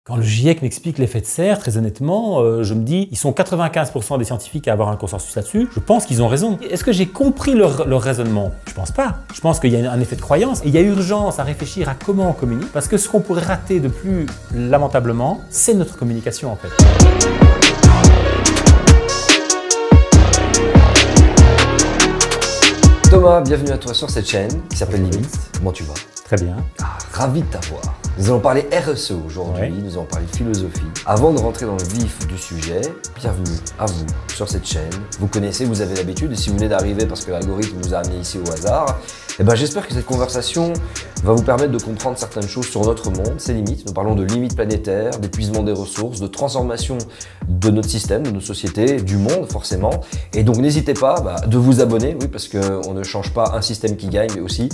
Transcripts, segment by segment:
Quand le GIEC m'explique l'effet de serre, très honnêtement, je me dis, ils sont 95% des scientifiques à avoir un consensus là-dessus, je pense qu'ils ont raison. Est-ce que j'ai compris leur raisonnement? Je pense pas. Je pense qu'il y a un effet de croyance et il y a urgence à réfléchir à comment on communique, parce que ce qu'on pourrait rater de plus lamentablement, c'est notre communication en fait. Thomas, bienvenue à toi sur cette chaîne qui s'appelle Limite. Comment tu vas? Très bien. Ravi de t'avoir. Nous allons parler RSE aujourd'hui, Ouais. nous allons parler philosophie. Avant de rentrer dans le vif du sujet, bienvenue à vous sur cette chaîne. Vous connaissez, vous avez l'habitude, et si vous venez d'arriver parce que l'algorithme nous a amené ici au hasard, j'espère que cette conversation va vous permettre de comprendre certaines choses sur notre monde, ses limites. Nous parlons de limites planétaires, d'épuisement des ressources, de transformation de notre système, de nos sociétés, du monde forcément. Et donc n'hésitez pas de vous abonner, oui, parce qu'on ne change pas un système qui gagne, mais aussi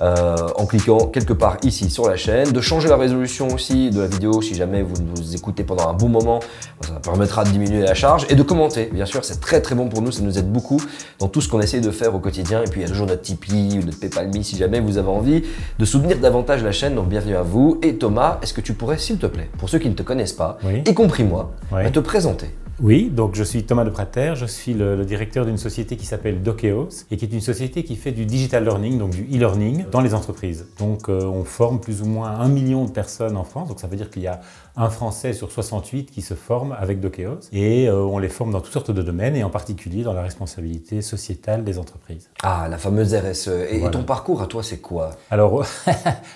en cliquant quelque part ici sur la chaîne, de changer la résolution aussi de la vidéo si jamais vous nous écoutez pendant un bon moment, ça permettra de diminuer la charge, et de commenter, bien sûr, c'est très très bon pour nous, ça nous aide beaucoup dans tout ce qu'on essaie de faire au quotidien. Et puis il y a toujours notre Tipeee ou notre PayPal.me si jamais vous avez envie de soutenir davantage la chaîne, donc bienvenue à vous. Et Thomas, est-ce que tu pourrais, s'il te plaît, pour ceux qui ne te connaissent pas, Oui. y compris moi, Oui. te présenter? Oui, donc je suis Thomas de Prater, je suis le directeur d'une société qui s'appelle Dokeos et qui est une société qui fait du digital learning, donc du e-learning dans les entreprises. Donc on forme plus ou moins 1 million de personnes en France, donc ça veut dire qu'il y a un Français sur 68 qui se forme avec Dokeos et on les forme dans toutes sortes de domaines et en particulier dans la responsabilité sociétale des entreprises. Ah, la fameuse RSE. Et Voilà. ton parcours à toi, c'est quoi? Alors,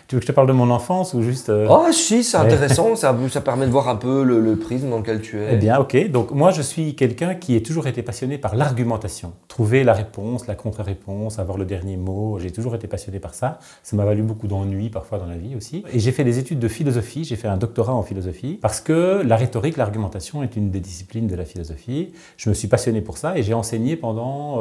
tu veux que je te parle de mon enfance ou juste… Oh si, c'est intéressant, ça permet de voir un peu le prisme dans lequel tu es. Eh bien, ok. Donc, moi, je suis quelqu'un qui a toujours été passionné par l'argumentation. Trouver la réponse, la contre-réponse, avoir le dernier mot. J'ai toujours été passionné par ça. Ça m'a valu beaucoup d'ennuis parfois dans la vie aussi. Et j'ai fait des études de philosophie. J'ai fait un doctorat en philosophie parce que la rhétorique, l'argumentation est une des disciplines de la philosophie. Je me suis passionné pour ça et j'ai enseigné pendant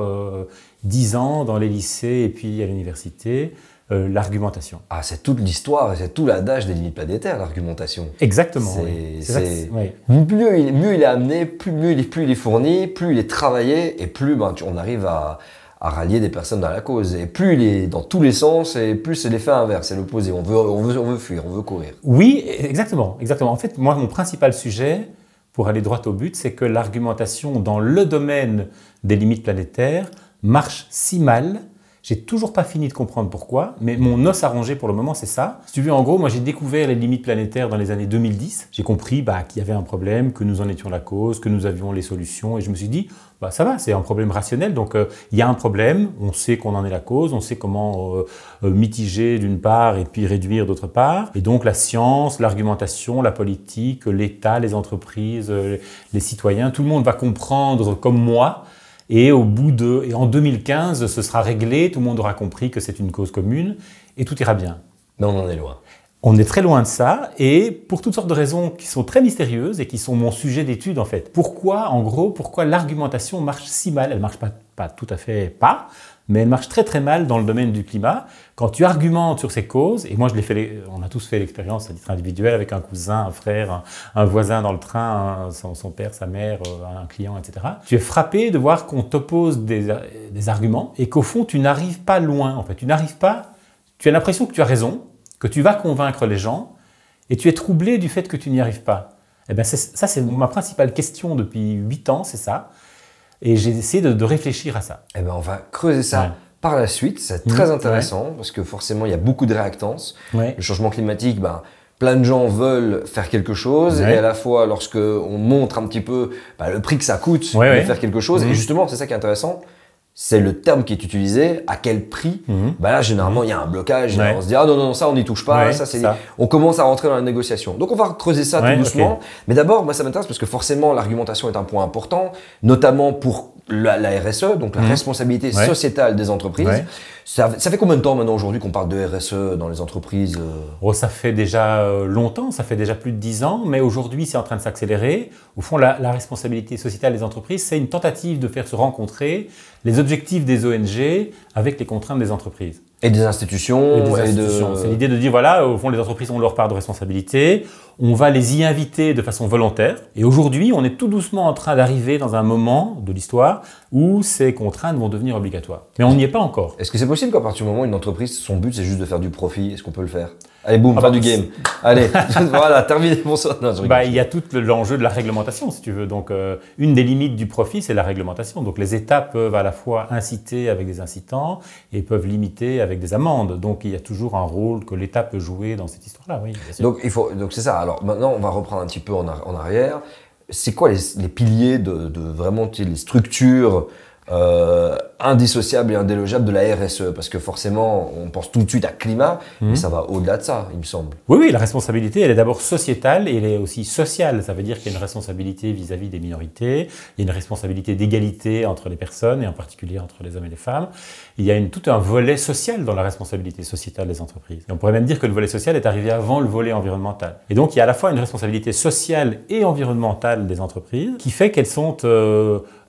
10 ans dans les lycées et puis à l'université. L'argumentation. Ah, c'est toute l'histoire et c'est tout l'adage des limites planétaires, l'argumentation. Exactement. Oui. Mieux il est amené, plus il est fourni, plus il est travaillé et plus on arrive à rallier des personnes dans la cause. Et plus il est dans tous les sens et plus c'est l'effet inverse, c'est l'opposé. On veut fuir, on veut courir. Oui, exactement. En fait, moi, mon principal sujet, pour aller droit au but, c'est que l'argumentation dans le domaine des limites planétaires marche si mal. J'ai toujours pas fini de comprendre pourquoi, mais mon os à ronger pour le moment, c'est ça. Si tu veux, en gros, moi j'ai découvert les limites planétaires dans les années 2010. J'ai compris qu'il y avait un problème, que nous en étions la cause, que nous avions les solutions, et je me suis dit, ça va, c'est un problème rationnel, donc il y a un problème, on sait qu'on en est la cause, on sait comment mitiger d'une part et puis réduire d'autre part. Et donc la science, l'argumentation, la politique, l'État, les entreprises, les citoyens, tout le monde va comprendre comme moi. Et en 2015, ce sera réglé, tout le monde aura compris que c'est une cause commune et tout ira bien. Mais on en est loin. On est très loin de ça et pour toutes sortes de raisons qui sont très mystérieuses et qui sont mon sujet d'étude en fait. Pourquoi l'argumentation marche si mal? Elle marche pas tout à fait pas, mais elle marche très très mal dans le domaine du climat. Quand tu argumentes sur ces causes, et moi on a tous fait l'expérience à titre individuel avec un cousin, un frère, un voisin dans le train, son père, sa mère, un client, etc. Tu es frappé de voir qu'on t'oppose des arguments et qu'au fond tu n'arrives pas loin. En fait, tu as l'impression que tu as raison, que tu vas convaincre les gens et tu es troublé du fait que tu n'y arrives pas. Eh bien, ça c'est ma principale question depuis 8 ans, c'est ça. Et j'ai essayé de réfléchir à ça. Eh bien, on va creuser ça par la suite. C'est très intéressant parce que forcément, il y a beaucoup de réactances. Le changement climatique, plein de gens veulent faire quelque chose et à la fois, lorsque on montre un petit peu le prix que ça coûte de faire quelque chose, et justement, c'est ça qui est intéressant, c'est le terme qui est utilisé, à quel prix. Là, généralement, il y a un blocage. On se dit, ah non, ça, on n'y touche pas. On commence à rentrer dans la négociation. Donc, on va creuser ça tout doucement. Mais d'abord, moi, ça m'intéresse parce que forcément, l'argumentation est un point important, notamment pour la RSE, donc la responsabilité sociétale des entreprises. Ça fait combien de temps maintenant aujourd'hui qu'on parle de RSE dans les entreprises? Ça fait déjà longtemps, ça fait déjà plus de 10 ans, mais aujourd'hui c'est en train de s'accélérer. Au fond, la responsabilité sociétale des entreprises, c'est une tentative de faire se rencontrer les objectifs des ONG avec les contraintes des entreprises. Et des institutions. C'est l'idée de dire, voilà, au fond, les entreprises ont leur part de responsabilité, on va les y inviter de façon volontaire. Et aujourd'hui, on est tout doucement en train d'arriver dans un moment de l'histoire où ces contraintes vont devenir obligatoires. Mais on n'y est pas encore. Est-ce que c'est possible qu'à partir du moment où une entreprise, son but c'est juste de faire du profit, est-ce qu'on peut le faire? Allez, boum, Ah fin bah, du game. Allez, voilà, terminé mon son. Non, je rigole. Il y a tout l'enjeu de la réglementation, si tu veux. Donc, une des limites du profit, c'est la réglementation. Donc, les États peuvent à la fois inciter avec des incitants et peuvent limiter avec des amendes. Donc, il y a toujours un rôle que l'État peut jouer dans cette histoire-là, oui, bien sûr. Donc c'est ça. Alors maintenant, on va reprendre un petit peu en arrière. C'est quoi les piliers de vraiment les structures indissociables et indélogeables de la RSE? Parce que forcément, on pense tout de suite à climat, mais ça va au-delà de ça, il me semble. Oui, la responsabilité, elle est d'abord sociétale et elle est aussi sociale. Ça veut dire qu'il y a une responsabilité vis-à-vis des minorités, il y a une responsabilité d'égalité entre les personnes et en particulier entre les hommes et les femmes. Il y a tout un volet social dans la responsabilité sociétale des entreprises. Et on pourrait même dire que le volet social est arrivé avant le volet environnemental. Et donc, il y a à la fois une responsabilité sociale et environnementale des entreprises qui fait qu'elles sont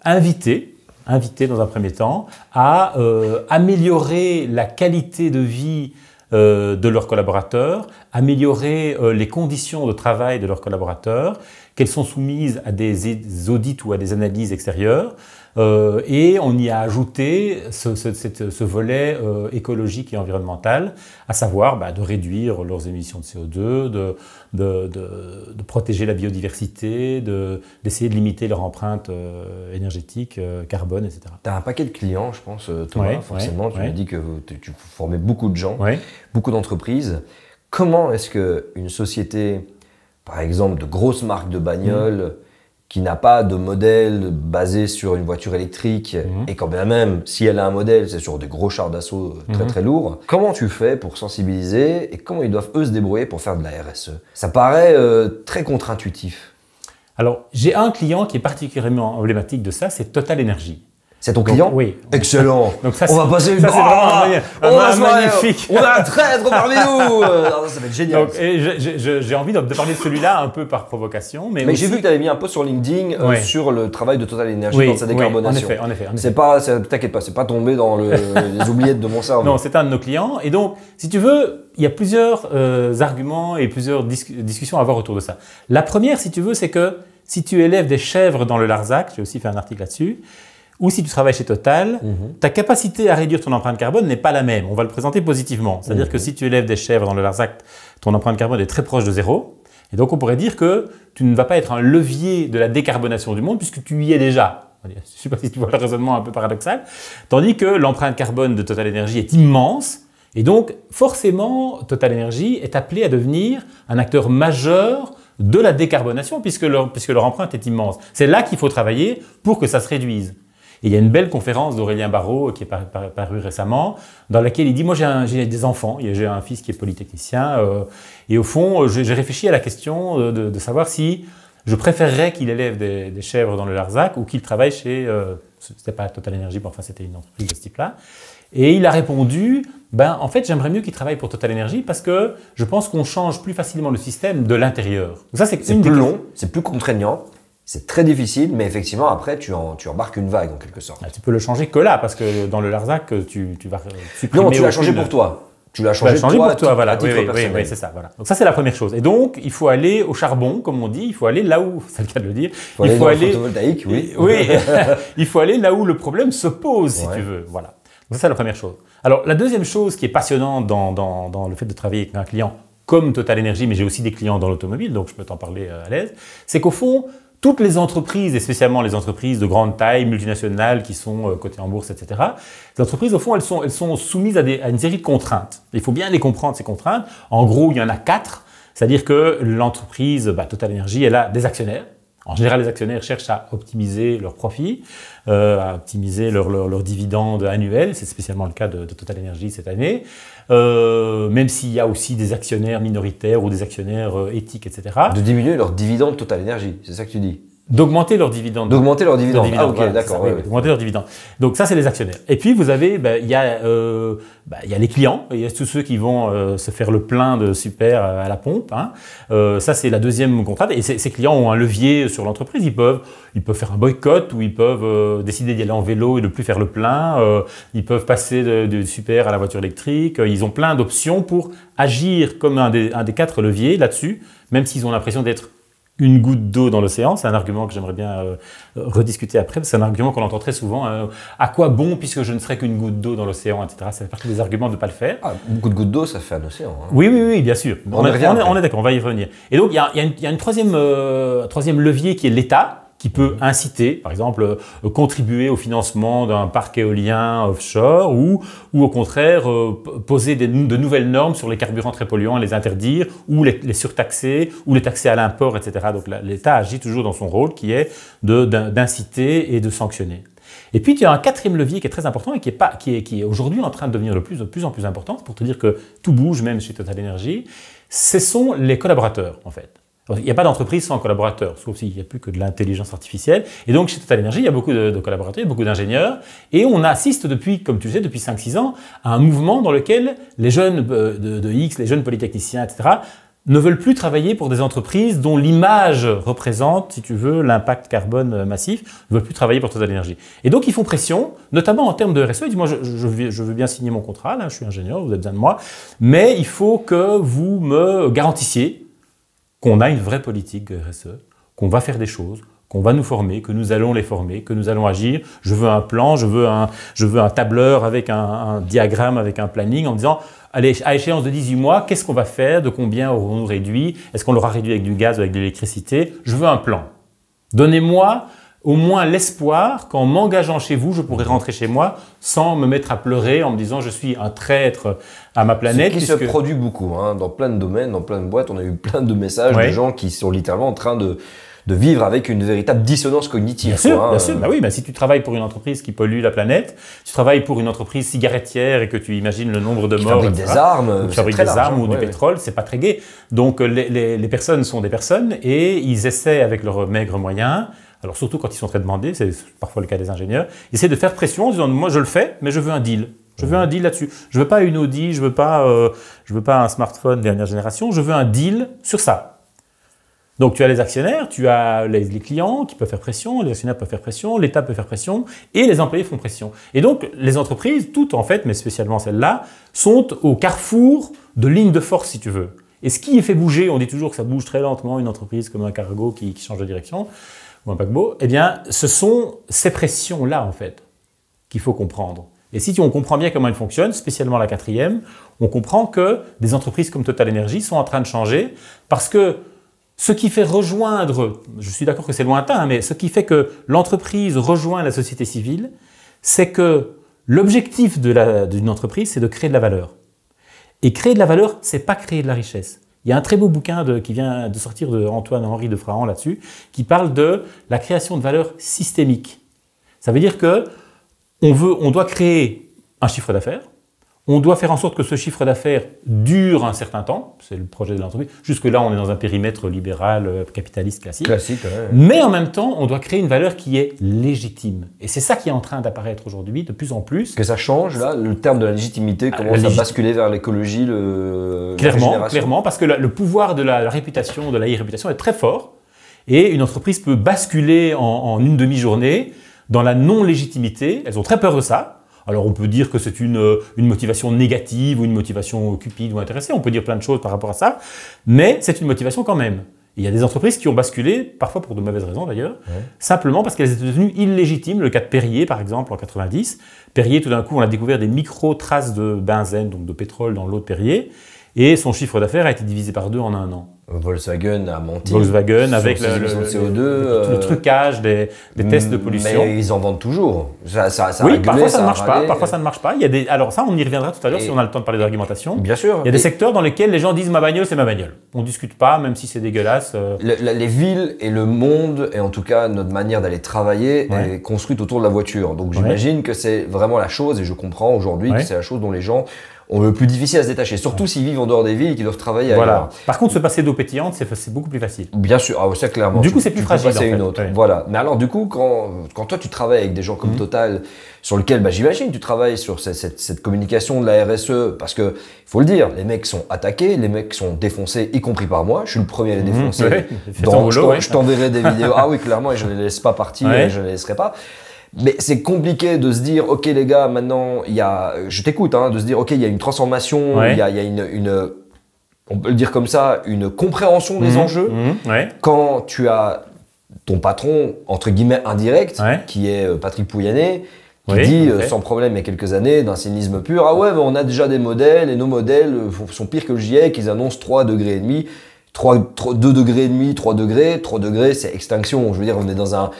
invitées dans un premier temps à améliorer la qualité de vie de leurs collaborateurs, améliorer les conditions de travail de leurs collaborateurs, qu'elles sont soumises à des audits ou à des analyses extérieures. Et on y a ajouté ce volet écologique et environnemental, à savoir de réduire leurs émissions de CO2, de protéger la biodiversité, d'essayer de limiter leur empreinte énergétique, carbone, etc. Tu as un paquet de clients, je pense, Thomas, forcément. Tu m'as dit que tu formais beaucoup de gens, beaucoup d'entreprises. Comment est-ce qu'une société, par exemple de grosses marques de bagnoles, qui n'a pas de modèle basé sur une voiture électrique, et quand bien même, si elle a un modèle, c'est sur des gros chars d'assaut très très lourds. Comment tu fais pour sensibiliser et comment ils doivent eux se débrouiller pour faire de la RSE? Ça paraît très contre-intuitif. Alors, j'ai un client qui est particulièrement emblématique de ça, c'est Total Energy. C'est ton client? Oui. Excellent. Donc ça, on va passer une... Ça, c'est vraiment un magnifique. On a un traître parmi nous. Ça va être génial. Donc, j'ai envie de parler de celui-là un peu par provocation. Mais j'ai vu que tu avais mis un post sur LinkedIn sur le travail de Total Energy dans sa décarbonation. En effet. T'inquiète pas, c'est pas tombé dans les oubliettes de mon cerveau. Non, c'est un de nos clients. Et donc, si tu veux, il y a plusieurs arguments et plusieurs discussions à avoir autour de ça. La première, si tu veux, c'est que si tu élèves des chèvres dans le Larzac, j'ai aussi fait un article là-dessus, ou si tu travailles chez Total, ta capacité à réduire ton empreinte carbone n'est pas la même. On va le présenter positivement. C'est-à-dire que si tu élèves des chèvres dans le Larzac, ton empreinte carbone est très proche de zéro. Et donc, on pourrait dire que tu ne vas pas être un levier de la décarbonation du monde puisque tu y es déjà. Je ne sais pas si tu vois le raisonnement un peu paradoxal. Tandis que l'empreinte carbone de Total Energy est immense. Et donc, forcément, Total Energy est appelé à devenir un acteur majeur de la décarbonation puisque leur empreinte est immense. C'est là qu'il faut travailler pour que ça se réduise. Et il y a une belle conférence d'Aurélien Barraud qui est parue récemment, dans laquelle il dit « Moi, j'ai des enfants, j'ai un fils qui est polytechnicien, et au fond, j'ai réfléchi à la question de savoir si je préférerais qu'il élève des chèvres dans le Larzac ou qu'il travaille chez… c'était pas Total Energy, mais enfin, c'était une entreprise de ce type-là. Et il a répondu « En fait, j'aimerais mieux qu'il travaille pour Total Energy parce que je pense qu'on change plus facilement le système de l'intérieur. » Ça, c'est plus long, c'est plus contraignant. C'est très difficile, mais effectivement, après, tu embarques une vague, en quelque sorte. Tu peux le changer que là, parce que dans le Larzac, tu vas supprimer… Non, tu l'as changé pour toi. Tu l'as changé pour toi, voilà. À titre personnel. Oui, c'est ça, voilà. Donc ça, c'est la première chose. Et donc, il faut aller au charbon, comme on dit, il faut aller là où… C'est le cas de le dire. Il faut aller dans le photovoltaïque, oui. Oui, il faut aller là où le problème se pose, si tu veux. Voilà. Donc ça, c'est la première chose. Alors, la deuxième chose qui est passionnante dans le fait de travailler avec un client comme Total Energy, mais j'ai aussi des clients dans l'automobile, donc je peux t'en parler à l'aise, c'est qu'au fond, toutes les entreprises, et spécialement les entreprises de grande taille, multinationales, qui sont cotées en bourse, etc., les entreprises, au fond, elles sont soumises à une série de contraintes. Il faut bien les comprendre, ces contraintes. En gros, il y en a 4. C'est-à-dire que l'entreprise, Total Energy, elle a des actionnaires. En général, les actionnaires cherchent à optimiser leurs profits, à optimiser leurs dividendes annuels. C'est spécialement le cas de Total Energy cette année. Même s'il y a aussi des actionnaires minoritaires ou des actionnaires éthiques, etc. De diminuer leurs dividendes Total Energy, c'est ça que tu dis? D'augmenter leurs dividendes. D'augmenter leurs dividendes. Ah, ok, voilà, d'accord. Oui, d'augmenter leurs dividendes. Donc ça, c'est les actionnaires. Et puis, vous avez, il y a les clients, il y a tous ceux qui vont se faire le plein de super à la pompe. Hein. Ça, c'est la deuxième contrainte. Et ces clients ont un levier sur l'entreprise. Ils peuvent faire un boycott ou ils peuvent décider d'y aller en vélo et de ne plus faire le plein. Ils peuvent passer de super à la voiture électrique. Ils ont plein d'options pour agir comme un des 4 leviers là-dessus, même s'ils ont l'impression d'être une goutte d'eau dans l'océan, c'est un argument que j'aimerais bien rediscuter après, c'est un argument qu'on entend très souvent. À quoi bon puisque je ne serai qu'une goutte d'eau dans l'océan, etc. Ça fait partie des arguments de ne pas le faire. Ah, beaucoup de gouttes d'eau, ça fait un océan. Hein. Oui, bien sûr. On est d'accord, on va y revenir. Et donc, il y a un troisième levier qui est l'État, qui peut inciter, par exemple, contribuer au financement d'un parc éolien offshore ou au contraire poser de nouvelles normes sur les carburants très polluants, les interdire ou les surtaxer ou les taxer à l'import, etc. Donc l'État agit toujours dans son rôle qui est d'inciter et de sanctionner. Et puis, il y a un quatrième levier qui est très important et qui est aujourd'hui en train de devenir de plus en plus important, pour te dire que tout bouge même chez Total Energy, ce sont les collaborateurs, en fait. Il n'y a pas d'entreprise sans collaborateurs, sauf s'il n'y a plus que de l'intelligence artificielle. Et donc, chez Total Energy, il y a beaucoup de collaborateurs, il y a beaucoup d'ingénieurs. Et on assiste depuis, comme tu le sais, depuis 5-6 ans, à un mouvement dans lequel les jeunes de X, les jeunes polytechniciens, etc., ne veulent plus travailler pour des entreprises dont l'image représente, si tu veux, l'impact carbone massif, ne veulent plus travailler pour Total Energy. Et donc, ils font pression, notamment en termes de RSE. Ils disent, moi, je veux bien signer mon contrat, là, je suis ingénieur, vous avez besoin de moi, mais il faut que vous me garantissiez qu'on a une vraie politique RSE, qu'on va faire des choses, qu'on va nous former, que nous allons les former, que nous allons agir. Je veux un plan, je veux un tableur avec un diagramme, avec un planning en me disant, allez, à échéance de 18 mois, qu'est-ce qu'on va faire, de combien aurons-nous réduit, est-ce qu'on l'aura réduit avec du gaz ou avec de l'électricité? Je veux un plan. Donnez-moi au moins l'espoir qu'en m'engageant chez vous, je pourrai rentrer chez moi sans me mettre à pleurer en me disant je suis un traître à ma planète. Ce qui se produit beaucoup, hein, dans plein de domaines, dans plein de boîtes. On a eu plein de messages de gens qui sont littéralement en train de vivre avec une véritable dissonance cognitive. Bien sûr, bien sûr. Bah oui, bah si tu travailles pour une entreprise qui pollue la planète, tu travailles pour une entreprise cigarettière et que tu imagines le nombre de morts, fabrique des armes, tu fabriques des armes ou du pétrole, c'est pas très gai. Donc les personnes sont des personnes et ils essaient avec leurs maigres moyens. Alors surtout quand ils sont très demandés, c'est parfois le cas des ingénieurs, ils essaient de faire pression en disant moi je le fais, mais je veux un deal. Je veux un deal là-dessus. Je veux pas une Audi, je veux pas un smartphone dernière génération, je veux un deal sur ça. Donc tu as les actionnaires, tu as les clients qui peuvent faire pression, les actionnaires peuvent faire pression, l'État peut faire pression et les employés font pression. Et donc les entreprises, toutes en fait, mais spécialement celles-là, sont au carrefour de lignes de force si tu veux. Et ce qui fait bouger, on dit toujours que ça bouge très lentement une entreprise comme un cargo qui change de direction, ou un paquebot, eh bien, ce sont ces pressions-là, en fait, qu'il faut comprendre. Et si on comprend bien comment elles fonctionnent, spécialement la quatrième, on comprend que des entreprises comme Total Energy sont en train de changer parce que ce qui fait rejoindre, je suis d'accord que c'est lointain, mais ce qui fait que l'entreprise rejoint la société civile, c'est que l'objectif d'une entreprise, c'est de créer de la valeur. Et créer de la valeur, c'est pas créer de la richesse. Il y a un très beau bouquin qui vient de sortir de Antoine-Henri de Frahan là-dessus, qui parle de la création de valeur systémique. Ça veut dire que on doit créer un chiffre d'affaires, on doit faire en sorte que ce chiffre d'affaires dure un certain temps, c'est le projet de l'entreprise. Jusque-là, on est dans un périmètre libéral, capitaliste classique. Ouais. Mais en même temps, on doit créer une valeur qui est légitime. Et c'est ça qui est en train d'apparaître aujourd'hui de plus en plus. Que ça change, là, le terme de la légitimité commence à basculer vers l'écologie, Clairement, parce que le pouvoir de la réputation, de la réputation est très fort. Et une entreprise peut basculer en une demi-journée dans la non-légitimité. Elles ont très peur de ça. Alors on peut dire que c'est une motivation négative ou une motivation cupide ou intéressée, on peut dire plein de choses par rapport à ça, mais c'est une motivation quand même. Et il y a des entreprises qui ont basculé, parfois pour de mauvaises raisons d'ailleurs, simplement parce qu'elles étaient devenues illégitimes. Le cas de Perrier par exemple en 90. Perrier, tout d'un coup on a découvert des micro-traces de benzène, donc de pétrole dans l'eau de Perrier, et son chiffre d'affaires a été divisé par 2 en un an. Volkswagen a menti. Volkswagen avec le CO2, le trucage des tests de pollution. Mais ils en vendent toujours. Ça oui, régulé, parfois ça ne marche râlé. pas. Parfois ça ne marche pas. Il y a alors ça, on y reviendra tout à l'heure si on a le temps de parler d'argumentation. Bien sûr. Il y a des secteurs dans lesquels les gens disent ma bagnole, c'est ma bagnole. On ne discute pas, même si c'est dégueulasse. Les villes et le monde, et en tout cas notre manière d'aller travailler, est construite autour de la voiture. Donc j'imagine que c'est vraiment la chose, et je comprends aujourd'hui que c'est la chose dont les gens ont le plus difficile à se détacher, surtout s'ils vivent en dehors des villes et qu'ils doivent travailler ailleurs. Par contre, se passer d'eau pétillante, c'est beaucoup plus facile. Bien sûr, ça clairement. Du coup, c'est plus fragile. Passer une autre. Voilà. Mais alors, du coup, quand toi tu travailles avec des gens comme Total, sur lequel, j'imagine, tu travailles sur cette communication de la RSE, parce que faut le dire, les mecs sont attaqués, les mecs sont défoncés, y compris par moi. Je suis le premier à les défoncer. Je t'enverrai des vidéos. Ah oui, clairement, et je ne les laisse pas partir, et je ne les laisserai pas. Mais c'est compliqué de se dire, ok les gars, maintenant, je t'écoute, de se dire, ok, il y a une transformation, il y a on peut le dire comme ça, une compréhension des enjeux. Ouais. Quand tu as ton patron, entre guillemets, indirect, Ouais. qui est Patrick Pouyanné, qui Oui, dit ok. sans problème il y a quelques années, d'un cynisme pur, ah ouais, mais on a déjà des modèles et nos modèles sont pires que le GIEC, ils annoncent 3,5 degrés. 2 degrés et demi, 3 degrés, 3 degrés, c'est extinction. Je veux dire, on est dans un,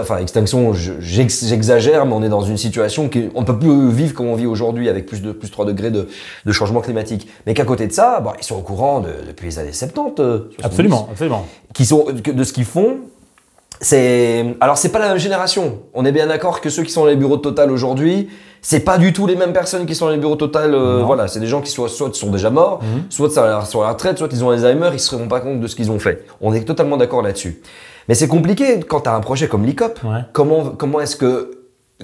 enfin, extinction, j'exagère, mais on est dans une situation on ne peut plus vivre comme on vit aujourd'hui avec plus 3 degrés de changement climatique. Mais qu'à côté de ça, bah, ils sont au courant depuis les années 70. 70, Absolument, absolument. de ce qu'ils font. Alors c'est pas la même génération. On est bien d'accord que ceux qui sont dans les bureaux de Total aujourd'hui, c'est pas du tout les mêmes personnes qui sont dans les bureaux de Total. Voilà, c'est des gens qui soit sont déjà morts, soit sur la retraite, soit ils ont Alzheimer, ils se rendent pas compte de ce qu'ils ont fait. On est totalement d'accord là-dessus. Mais c'est compliqué quand tu as un projet comme l'ICOP. Ouais. Comment est-ce que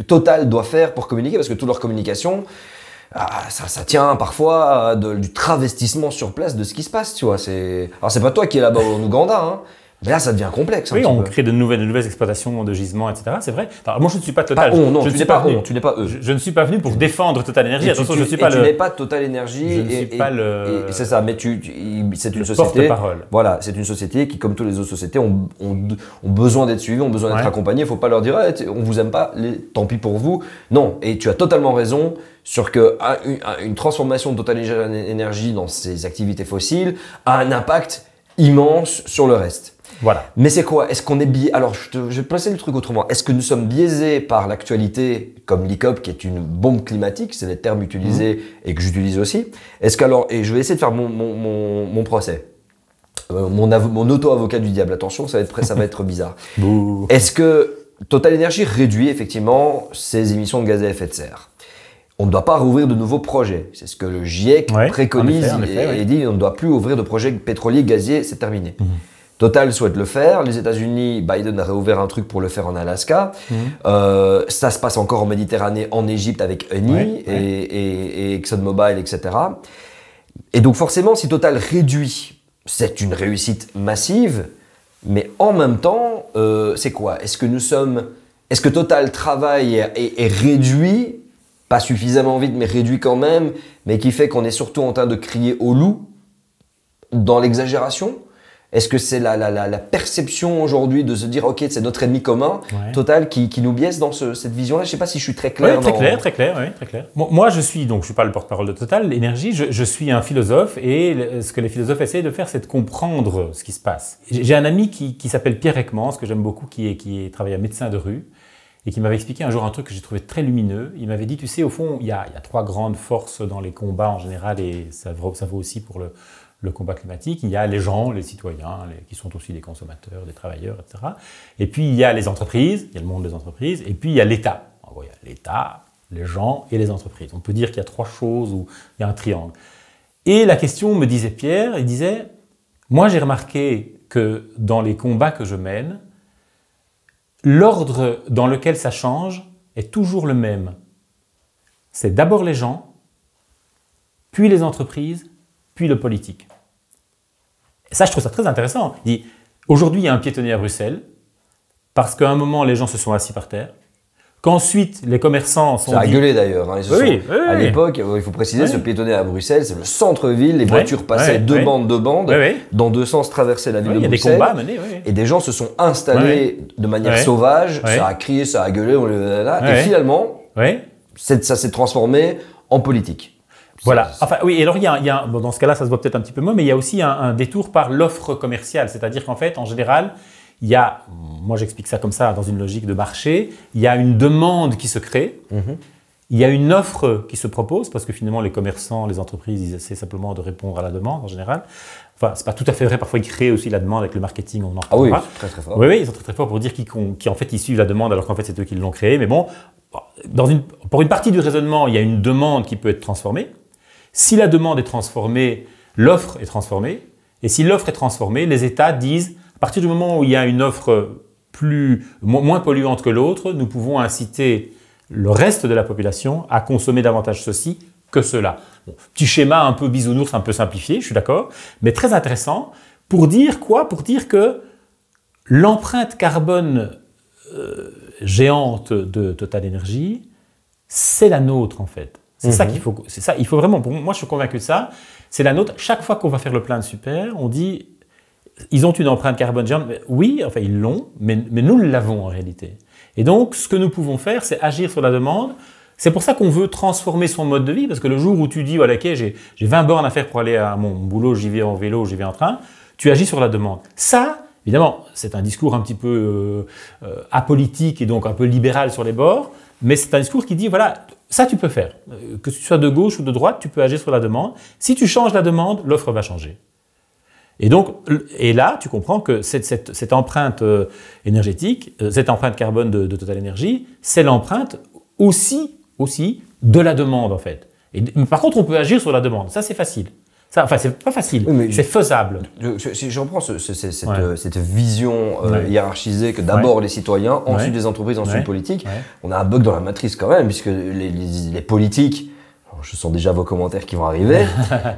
Total doit faire pour communiquer? Parce que toute leur communication, ça tient parfois à du travestissement sur place de ce qui se passe, tu vois. Alors c'est pas toi qui es là-bas en Ouganda, hein. Mais là, ça devient complexe. Oui, on crée de nouvelles exploitations de gisements, etc. C'est vrai. Alors, moi, je ne suis pas Total. Non, tu n'es pas venu. tu n'es pas eux. Je ne suis pas venu pour défendre Total Énergie. Attention, je ne suis pas tu n'es pas Total Énergie. Je ne suis pas le. C'est ça, mais c'est une société. Porte-parole. Voilà, c'est une société qui, comme toutes les autres sociétés, ont besoin d'être suivies, ont besoin d'être accompagnées. Il ne faut pas leur dire, on vous aime pas, tant pis pour vous. Non, et tu as totalement raison sur que une transformation de Total Énergie dans ses activités fossiles a un impact immense sur le reste. Voilà. Mais c'est quoi? Est-ce qu'on est biaisé? Alors, je vais placer le truc autrement. Est-ce que nous sommes biaisés par l'actualité, comme l'ICOP, qui est une bombe climatique, c'est les termes utilisés et que j'utilise aussi. Est-ce qu'alors, et je vais essayer de faire mon procès, mon auto-avocat du diable. Attention, ça va être bizarre. Est-ce que Total Énergie réduit effectivement ses émissions de gaz à effet de serre? On ne doit pas rouvrir de nouveaux projets. C'est ce que le GIEC préconise et dit. On ne doit plus ouvrir de projets pétroliers, gaziers, c'est terminé. Total souhaite le faire. Les États-Unis, Biden a réouvert un truc pour le faire en Alaska. Ça se passe encore en Méditerranée, en Égypte avec Eni et ExxonMobil, etc. Et donc forcément, si Total réduit, c'est une réussite massive. Mais en même temps, c'est quoi? Est-ce que Total travaille et réduit, pas suffisamment vite, mais réduit quand même, mais qui fait qu'on est surtout en train de crier au loup dans l'exagération? Est-ce que c'est la perception aujourd'hui de se dire, ok, c'est notre ennemi commun, Total, qui nous biaise dans cette vision-là? Je ne sais pas si je suis très clair. Oui, très clair. Moi, je suis pas le porte-parole de Total Énergie, je suis un philosophe et ce que les philosophes essayent de faire, c'est de comprendre ce qui se passe. J'ai un ami qui s'appelle Pierre Ekmans, que j'aime beaucoup, qui travaille à médecin de rue et qui m'avait expliqué un jour un truc que j'ai trouvé très lumineux. Il m'avait dit, tu sais, au fond, il y a 3 grandes forces dans les combats en général et ça vaut aussi pour le combat climatique. Il y a les gens, les citoyens, qui sont aussi des consommateurs, des travailleurs, etc. Et puis il y a les entreprises, il y a le monde des entreprises, et puis il y a l'État. En gros, il y a l'État, les gens et les entreprises. On peut dire qu'il y a 3 choses où il y a un triangle. Et la question, me disait Pierre, il disait, moi j'ai remarqué que dans les combats que je mène, l'ordre dans lequel ça change est toujours le même. C'est d'abord les gens, puis les entreprises, puis le politique. Et ça, je trouve ça très intéressant. Il dit, aujourd'hui, il y a un piétonnier à Bruxelles, parce qu'à un moment, les gens se sont assis par terre, qu'ensuite, les commerçants sont... Ça a gueulé d'ailleurs. Hein. À l'époque, il faut préciser, ce piétonnier à Bruxelles, c'est le centre-ville, les voitures passaient deux bandes, dans 2 sens traversaient la ville de Bruxelles. Il y a des combats menés, et des gens se sont installés de manière sauvage, ça a crié, ça a gueulé, et finalement, ça s'est transformé en politique. Voilà. Enfin, oui, et alors bon, dans ce cas-là, ça se voit peut-être un petit peu moins, mais il y a aussi un détour par l'offre commerciale. C'est-à-dire qu'en fait, en général, il y a, moi j'explique ça comme ça, dans une logique de marché, il y a une demande qui se crée, il y a une offre qui se propose, parce que finalement, les commerçants, les entreprises, ils essaient simplement de répondre à la demande en général. Enfin, c'est pas tout à fait vrai, parfois ils créent aussi la demande avec le marketing, on en reparlera. Ah oui, très très fort. Oui, ils sont très très forts pour dire qu'en fait ils suivent la demande alors qu'en fait c'est eux qui l'ont créée. Mais bon, pour une partie du raisonnement, il y a une demande qui peut être transformée. Si la demande est transformée, l'offre est transformée. Et si l'offre est transformée, les États disent, à partir du moment où il y a une offre moins polluante que l'autre, nous pouvons inciter le reste de la population à consommer davantage ceci que cela. Bon, petit schéma un peu bisounours, un peu simplifié, je suis d'accord, mais très intéressant. Pour dire quoi? Pour dire que l'empreinte carbone géante de Total Énergie, c'est la nôtre en fait. C'est ça qu'il faut. C'est ça. Il faut vraiment. Moi, je suis convaincu de ça. c'est la nôtre. Chaque fois qu'on va faire le plein de super, on dit, ils ont une empreinte carbone géante. Oui, enfin ils l'ont, mais nous l'avons en réalité. Et donc, ce que nous pouvons faire, c'est agir sur la demande. C'est pour ça qu'on veut transformer son mode de vie, parce que le jour où tu dis, voilà, ok, j'ai 20 bornes à faire pour aller à mon boulot, j'y vais en vélo, j'y vais en train, tu agis sur la demande. Ça, évidemment, c'est un discours un petit peu apolitique et donc un peu libéral sur les bords, mais c'est un discours qui dit, voilà, ça tu peux faire. Que tu sois de gauche ou de droite, tu peux agir sur la demande. Si tu changes la demande, l'offre va changer. Et donc, et là, tu comprends que cette empreinte énergétique, cette empreinte carbone de Total Energy, c'est l'empreinte aussi de la demande en fait. Mais par contre, on peut agir sur la demande. Ça, c'est facile. Ça, enfin, c'est pas facile, oui, c'est faisable. Si je reprends cette vision hiérarchisée que d'abord les citoyens, ensuite les entreprises, ensuite les politiques, on a un bug dans la matrice quand même, puisque les politiques, je sens déjà vos commentaires qui vont arriver,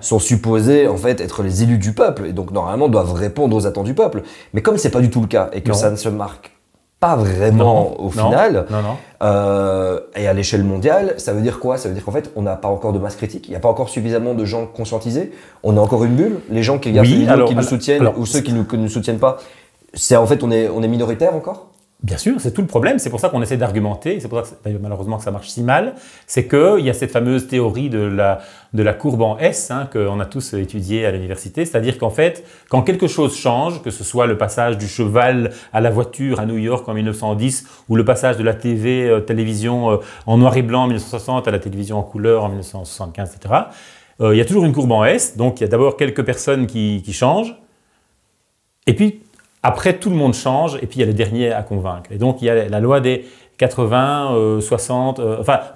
sont supposés en fait être les élus du peuple et donc normalement doivent répondre aux attentes du peuple. Mais comme c'est pas du tout le cas et que ça ne se marque pas vraiment au final, et à l'échelle mondiale, ça veut dire quoi? Ça veut dire qu'en fait, on n'a pas encore de masse critique, il n'y a pas encore suffisamment de gens conscientisés, on a encore une bulle, les gens qui regardent cette vidéo, qui nous soutiennent ou ceux qui ne nous soutiennent pas, c'est en fait on est minoritaire encore? Bien sûr, c'est tout le problème, c'est pour ça qu'on essaie d'argumenter, c'est pour ça que malheureusement que ça marche si mal, c'est qu'il y a cette fameuse théorie de la courbe en S qu'on a tous étudiée à l'université, c'est-à-dire qu'en fait, quand quelque chose change, que ce soit le passage du cheval à la voiture à New York en 1910, ou le passage de la télévision en noir et blanc en 1960 à la télévision en couleur en 1975, etc., il y a toujours une courbe en S, donc il y a d'abord quelques personnes qui changent, et puis après, tout le monde change, et puis il y a les derniers à convaincre. Et donc, il y a la loi des 80, 60,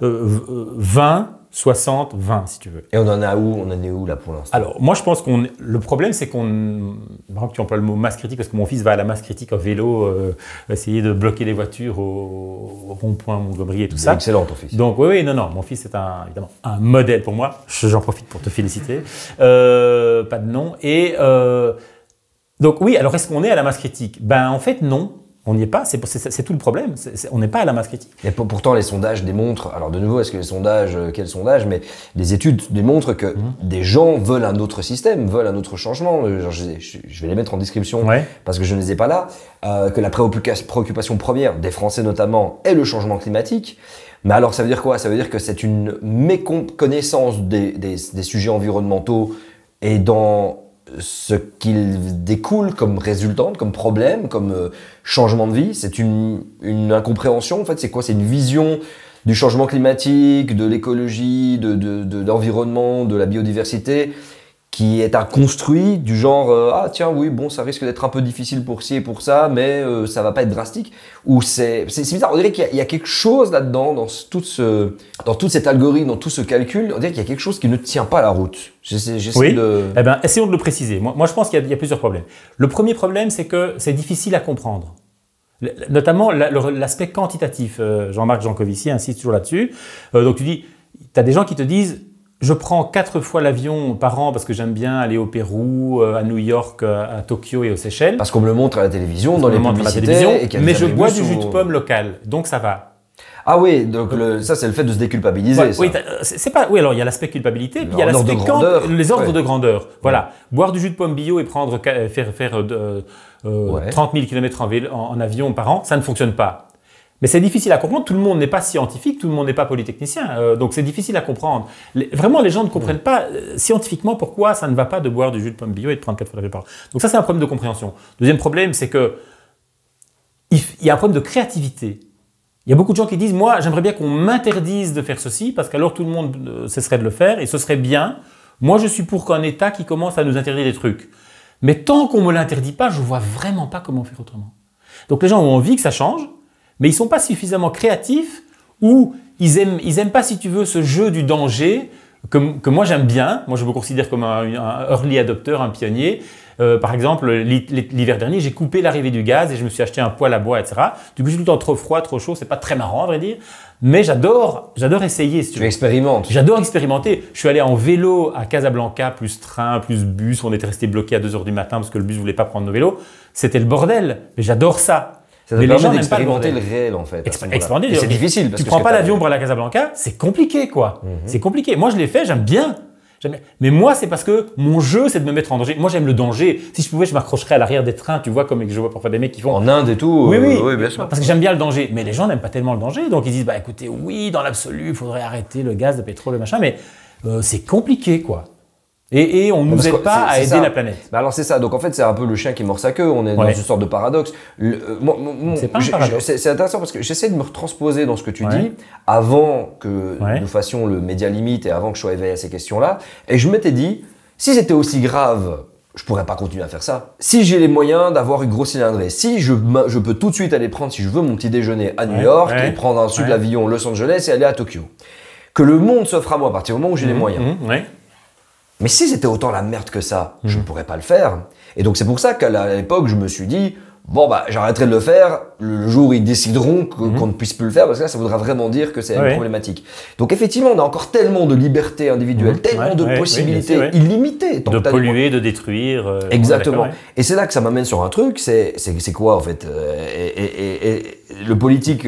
20, 60, 20, si tu veux. Et on en est où là pour l'instant? Alors, moi, je pense le problème, c'est par exemple, tu emploies le mot masse critique, parce que mon fils va à la masse critique en vélo, essayer de bloquer les voitures au rond-point Montgomery et tout ça. Excellent, ton fils. Donc, oui, non, mon fils est évidemment un modèle pour moi. J'en profite pour te féliciter. Pas de nom. Et donc oui, alors est-ce qu'on est à la masse critique? Ben en fait non, on n'y est pas, c'est tout le problème, on n'est pas à la masse critique. Et pourtant les sondages démontrent, alors de nouveau, est-ce que les sondages, quels sondages, mais les études démontrent que des gens veulent un autre système, veulent un autre changement, genre, je vais les mettre en description parce que je ne les ai pas là, que la préoccupation première des Français notamment est le changement climatique. Mais alors ça veut dire quoi? Ça veut dire que c'est une méconnaissance des sujets environnementaux et dans ce qu'il découle comme résultante, comme problème, comme changement de vie. C'est une incompréhension, en fait. C'est quoi? C'est une vision du changement climatique, de l'écologie, de l'environnement, de la biodiversité, qui est un construit du genre ah tiens oui bon ça risque d'être un peu difficile pour ci et pour ça mais ça va pas être drastique, ou c'est bizarre, on dirait qu'il y a quelque chose là-dedans dans tout cet algorithme, dans tout ce calcul, on dirait qu'il y a quelque chose qui ne tient pas la route. Oui. Eh ben, essayons de le préciser. Moi je pense qu'il y a plusieurs problèmes. Le premier problème, c'est que c'est difficile à comprendre. Notamment l'aspect quantitatif. Jean-Marc Jancovici insiste toujours là-dessus. Donc tu as des gens qui te disent je prends 4 fois l'avion par an parce que j'aime bien aller au Pérou, à New York, à Tokyo et aux Seychelles. Parce qu'on me le montre à la télévision, dans les publicités. Mais je bois du jus de pomme local, donc ça va. Ah oui, donc ça c'est le fait de se déculpabiliser. Ouais, oui, c'est pas. Oui, alors il y a l'aspect culpabilité, puis il y a l'aspect les ordres de grandeur. Voilà, boire du jus de pomme bio et faire 30 000 km en avion par an, ça ne fonctionne pas. Mais c'est difficile à comprendre, tout le monde n'est pas scientifique, tout le monde n'est pas polytechnicien, donc c'est difficile à comprendre. Vraiment, les gens ne comprennent pas scientifiquement pourquoi ça ne va pas de boire du jus de pomme bio et de 34 fois par an. Donc ça, c'est un problème de compréhension. Deuxième problème, c'est que il y a un problème de créativité. Il y a beaucoup de gens qui disent, moi, j'aimerais bien qu'on m'interdise de faire ceci, parce qu'alors tout le monde cesserait de le faire, et ce serait bien. Moi, je suis pour qu'un État qui commence à nous interdire des trucs. Mais tant qu'on ne me l'interdit pas, je ne vois vraiment pas comment faire autrement. Donc les gens ont envie que ça change, mais ils ne sont pas suffisamment créatifs, ou ils aiment pas, si tu veux, ce jeu du danger que moi j'aime bien. Moi je me considère comme un early adopter, un pionnier. Par exemple, l'hiver dernier, j'ai coupé l'arrivée du gaz et je me suis acheté un poêle à bois, etc. Du coup, j'ai tout le temps trop froid, trop chaud, c'est pas très marrant à vrai dire. Mais j'adore essayer. Si tu expérimentes. J'adore expérimenter. Je suis allé en vélo à Casablanca, plus train, plus bus. On était resté bloqué à 2 h du matin parce que le bus voulait pas prendre nos vélos. C'était le bordel. Mais j'adore ça. Mais les gens n'aiment pas le réel en fait. Expérimenter. C'est difficile. Parce tu prends pas l'avion pour aller à Casablanca, c'est compliqué quoi. C'est compliqué. Moi je l'ai fait, j'aime bien. Mais moi, c'est parce que mon jeu, c'est de me mettre en danger. Moi, j'aime le danger. Si je pouvais, je m'accrocherais à l'arrière des trains, tu vois, comme je vois parfois des mecs qui font… En Inde et tout, Oui, bien sûr. parce que j'aime bien le danger. Mais les gens n'aiment pas tellement le danger. Donc, ils disent, bah écoutez, oui, dans l'absolu, il faudrait arrêter le gaz, le pétrole, le machin. Mais c'est compliqué, quoi. Et on ne nous aide pas à aider la planète. Bah alors c'est ça, donc en fait c'est un peu le chien qui mord sa queue, on est dans une sorte de paradoxe. C'est pas un paradoxe. C'est intéressant parce que j'essaie de me retransposer dans ce que tu dis avant que nous fassions le média limite et avant que je sois éveillé à ces questions-là. Et je m'étais dit, si c'était aussi grave, je pourrais pas continuer à faire ça. Si j'ai les moyens d'avoir une grosse cylindrée, si je peux tout de suite aller prendre, si je veux mon petit déjeuner à New York et prendre ensuite l'avion Los Angeles et aller à Tokyo. Que le monde s'offre à moi à partir du moment où j'ai les moyens. Mais si c'était autant la merde que ça, je ne pourrais pas le faire. Et donc c'est pour ça qu'à l'époque, je me suis dit, bon bah j'arrêterai de le faire le jour où ils décideront qu'on ne puisse plus le faire, parce que là ça voudra vraiment dire que c'est une problématique. Donc effectivement, on a encore tellement de liberté individuelle, tellement de possibilités illimitées. De polluer, de détruire. Exactement. Et c'est là que ça m'amène sur un truc, c'est quoi en fait le politique,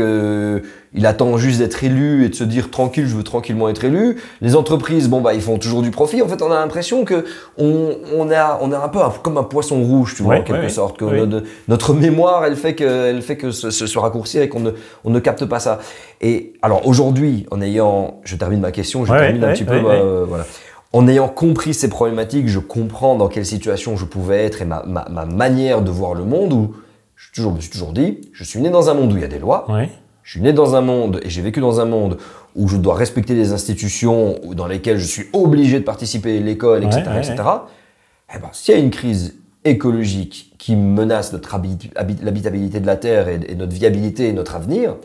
il attend juste d'être élu et de se dire tranquille, je veux tranquillement être élu. Les entreprises, bon bah ils font toujours du profit. En fait, on a l'impression que on est un peu comme un poisson rouge, tu vois, en quelque sorte. Que notre mémoire, elle fait que se raccourcir et qu'on ne capte pas ça. Et alors aujourd'hui, je termine ma question, je termine un petit peu, voilà. En ayant compris ces problématiques, je comprends dans quelle situation je pouvais être et ma manière de voir le monde où je me suis toujours dit, je suis né dans un monde où il y a des lois. Je suis né dans un monde et j'ai vécu dans un monde où je dois respecter les institutions dans lesquelles je suis obligé de participer, l'école, etc., etc. Eh ben, s'il y a une crise écologique qui menace l'habitabilité de la Terre et notre viabilité et notre avenir,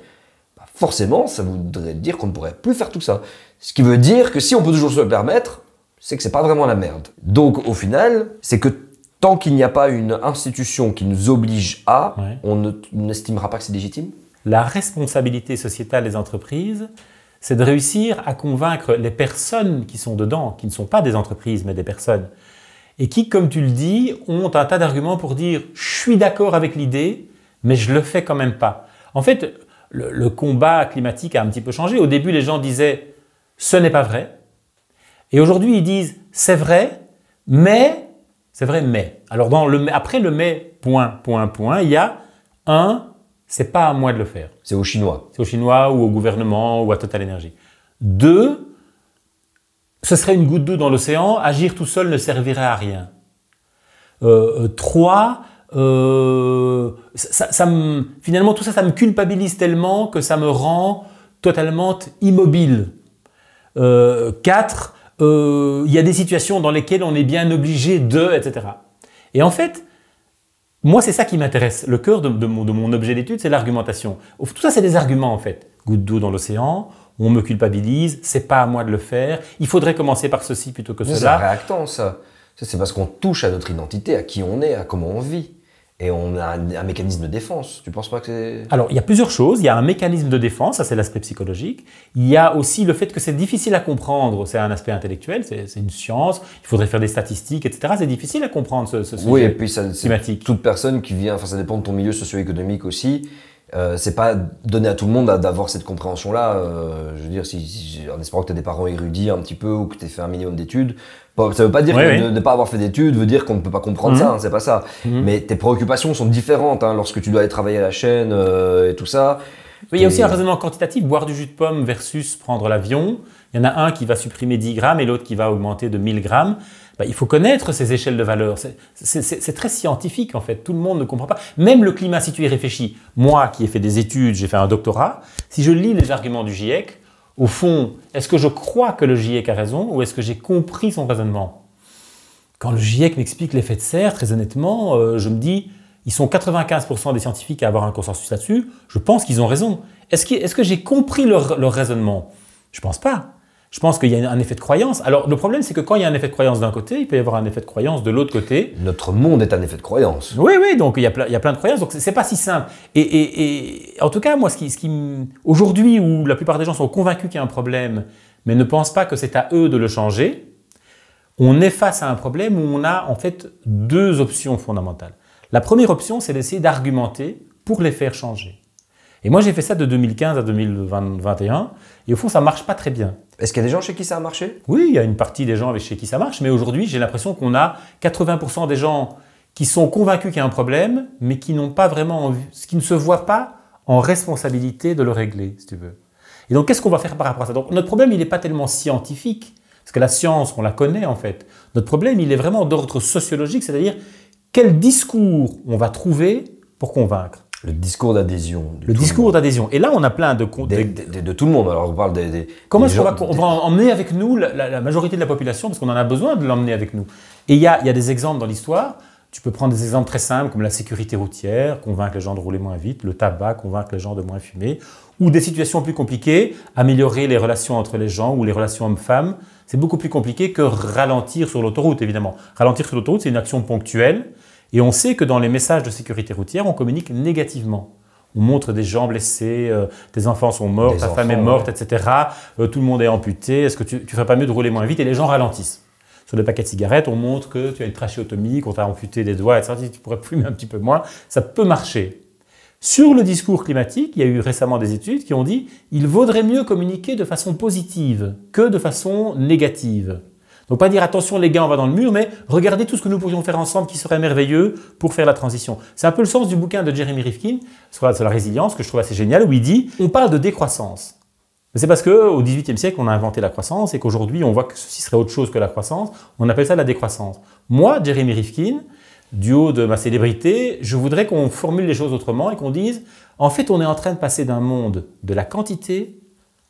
bah forcément, ça voudrait dire qu'on ne pourrait plus faire tout ça. Ce qui veut dire que si on peut toujours se le permettre, c'est que c'est pas vraiment la merde. Donc, au final, c'est que tant qu'il n'y a pas une institution qui nous oblige à, on n'estimera pas que c'est légitime. La responsabilité sociétale des entreprises, c'est de réussir à convaincre les personnes qui sont dedans, qui ne sont pas des entreprises, mais des personnes, et qui, comme tu le dis, ont un tas d'arguments pour dire « je suis d'accord avec l'idée, mais je le fais quand même pas ». En fait, le combat climatique a un petit peu changé. Au début, les gens disaient « ce n'est pas vrai ». Et aujourd'hui, ils disent « c'est vrai, mais… ». C'est vrai, mais. Alors, après le mais, il y a un… c'est pas à moi de le faire. C'est aux Chinois. C'est aux Chinois ou au gouvernement ou à Total Energy. 2, ce serait une goutte d'eau dans l'océan, agir tout seul ne servirait à rien. 3, finalement tout ça, ça me culpabilise tellement que ça me rend totalement immobile. 4, il y a des situations dans lesquelles on est bien obligé de, etc. Et en fait, moi, c'est ça qui m'intéresse. Le cœur de mon objet d'étude, c'est l'argumentation. Tout ça, c'est des arguments, en fait. Goutte d'eau dans l'océan, on me culpabilise, c'est pas à moi de le faire, il faudrait commencer par ceci plutôt que cela. C'est un réactant, ça. C'est parce qu'on touche à notre identité, à qui on est, à comment on vit. Et on a un mécanisme de défense. Tu penses pas que c'est… Alors, il y a plusieurs choses. Il y a un mécanisme de défense, ça c'est l'aspect psychologique. Il y a aussi le fait que c'est difficile à comprendre, c'est un aspect intellectuel, c'est une science, il faudrait faire des statistiques, etc. C'est difficile à comprendre ce sujet oui, et puis climatique. Toute personne qui vient, enfin ça dépend de ton milieu socio-économique aussi, c'est pas donné à tout le monde d'avoir cette compréhension-là. Je veux dire, en espérant que tu as des parents érudits un petit peu ou que tu aies fait un minimum d'études, ça veut pas dire que de ne pas avoir fait d'études veut dire qu'on ne peut pas comprendre ça, hein, c'est pas ça. Mais tes préoccupations sont différentes hein, lorsque tu dois aller travailler à la chaîne et tout ça. Oui, il y a aussi un raisonnement quantitatif, boire du jus de pomme versus prendre l'avion. Il y en a un qui va supprimer 10 grammes et l'autre qui va augmenter de 1000 grammes. Il faut connaître ces échelles de valeur. C'est très scientifique en fait, tout le monde ne comprend pas. Même le climat, si tu y réfléchis, moi qui ai fait des études, j'ai fait un doctorat, si je lis les arguments du GIEC, au fond, est-ce que je crois que le GIEC a raison ou est-ce que j'ai compris son raisonnement? Quand le GIEC m'explique l'effet de serre, très honnêtement, je me dis, ils sont 95% des scientifiques à avoir un consensus là-dessus, je pense qu'ils ont raison. Est-ce que j'ai compris leur raisonnement? Je pense pas. Je pense qu'il y a un effet de croyance. Alors, le problème, c'est que quand il y a un effet de croyance d'un côté, il peut y avoir un effet de croyance de l'autre côté. Notre monde est un effet de croyance. Oui, donc il y a plein de croyances, donc c'est pas si simple. Et en tout cas, moi, aujourd'hui, où la plupart des gens sont convaincus qu'il y a un problème, mais ne pensent pas que c'est à eux de le changer, on est face à un problème où on a en fait 2 options fondamentales. La première option, c'est d'essayer d'argumenter pour les faire changer. Et moi, j'ai fait ça de 2015 à 2021, et au fond, ça ne marche pas très bien. Est-ce qu'il y a des gens chez qui ça a marché? Oui, il y a une partie des gens avec chez qui ça marche, mais aujourd'hui, j'ai l'impression qu'on a 80% des gens qui sont convaincus qu'il y a un problème, mais qui n'ont pas vraiment qui ne se voient pas en responsabilité de le régler, si tu veux. Et donc, qu'est-ce qu'on va faire par rapport à ça? Donc, notre problème, il n'est pas tellement scientifique, parce que la science, on la connaît en fait. Notre problème, il est vraiment d'ordre sociologique, c'est-à-dire quel discours on va trouver pour convaincre. Le discours d'adhésion. Le discours d'adhésion. Et là, on a plein de tout le monde. Alors, on parle des comment est-ce qu'on va emmener avec nous la majorité de la population, parce qu'on en a besoin de l'emmener avec nous. Et il y a des exemples dans l'histoire. Tu peux prendre des exemples très simples comme la sécurité routière, convaincre les gens de rouler moins vite, le tabac, convaincre les gens de moins fumer, ou des situations plus compliquées, améliorer les relations entre les gens ou les relations hommes-femmes. C'est beaucoup plus compliqué que ralentir sur l'autoroute, évidemment. Ralentir sur l'autoroute, c'est une action ponctuelle. Et on sait que dans les messages de sécurité routière, on communique négativement. On montre des gens blessés, tes enfants sont morts, ta femme est morte, etc. Tout le monde est amputé. Est-ce que tu ne ferais pas mieux de rouler moins vite? Et les gens ralentissent. Sur des paquets de cigarettes, on montre que tu as une trachéotomie, qu'on t'a amputé des doigts, etc. Tu pourrais fumer un petit peu moins. Ça peut marcher. Sur le discours climatique, il y a eu récemment des études qui ont dit qu'il vaudrait mieux communiquer de façon positive que de façon négative. Donc pas dire attention les gars, on va dans le mur, mais regardez tout ce que nous pourrions faire ensemble qui serait merveilleux pour faire la transition. C'est un peu le sens du bouquin de Jeremy Rifkin sur la résilience que je trouve assez génial, où il dit on parle de décroissance. C'est parce qu'au XVIIIe siècle, on a inventé la croissance et qu'aujourd'hui, on voit que ceci serait autre chose que la croissance. On appelle ça la décroissance. Moi, Jeremy Rifkin, du haut de ma célébrité, je voudrais qu'on formule les choses autrement et qu'on dise en fait, on est en train de passer d'un monde de la quantité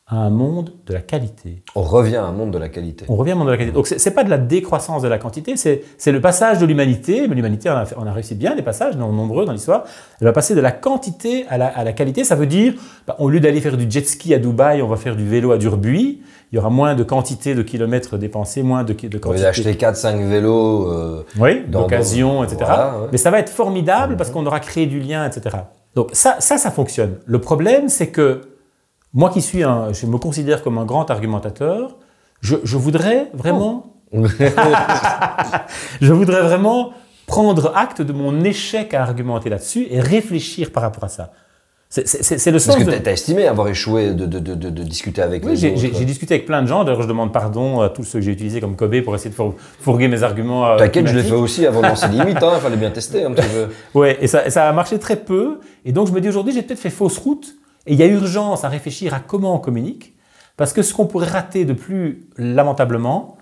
à un monde de la qualité. On revient à un monde de la qualité. On revient à un monde de la qualité. Donc, ce n'est pas de la décroissance de la quantité, c'est le passage de l'humanité. Mais l'humanité, on a réussi bien, les passages nombreux dans l'histoire. Elle va passer de la quantité à la qualité. Ça veut dire, au lieu d'aller faire du jet ski à Dubaï, on va faire du vélo à Durbuy. Il y aura moins de quantité de kilomètres dépensés, moins de quantité. On va acheter 4-5 vélos. Oui, d'occasion, etc. Voilà, ouais. Mais ça va être formidable parce qu'on aura créé du lien, etc. Donc ça fonctionne. Le problème, c'est que moi qui suis je me considère comme un grand argumentateur, je voudrais vraiment, je voudrais vraiment prendre acte de mon échec à argumenter là-dessus et réfléchir par rapport à ça. C'est le sens. Parce que tu as estimé avoir échoué de discuter avec les autres. J'ai discuté avec plein de gens. D'ailleurs, je demande pardon à tous ceux que j'ai utilisés comme Kobe pour essayer de fourguer mes arguments. T'inquiète, je l'ai fait aussi avant de lancer les limites. Il fallait bien tester un petit peu. Ouais, et ça a marché très peu. Et donc, je me dis aujourd'hui, j'ai peut-être fait fausse route. Et il y a urgence à réfléchir à comment on communique. Parce que ce qu'on pourrait rater de plus lamentablement,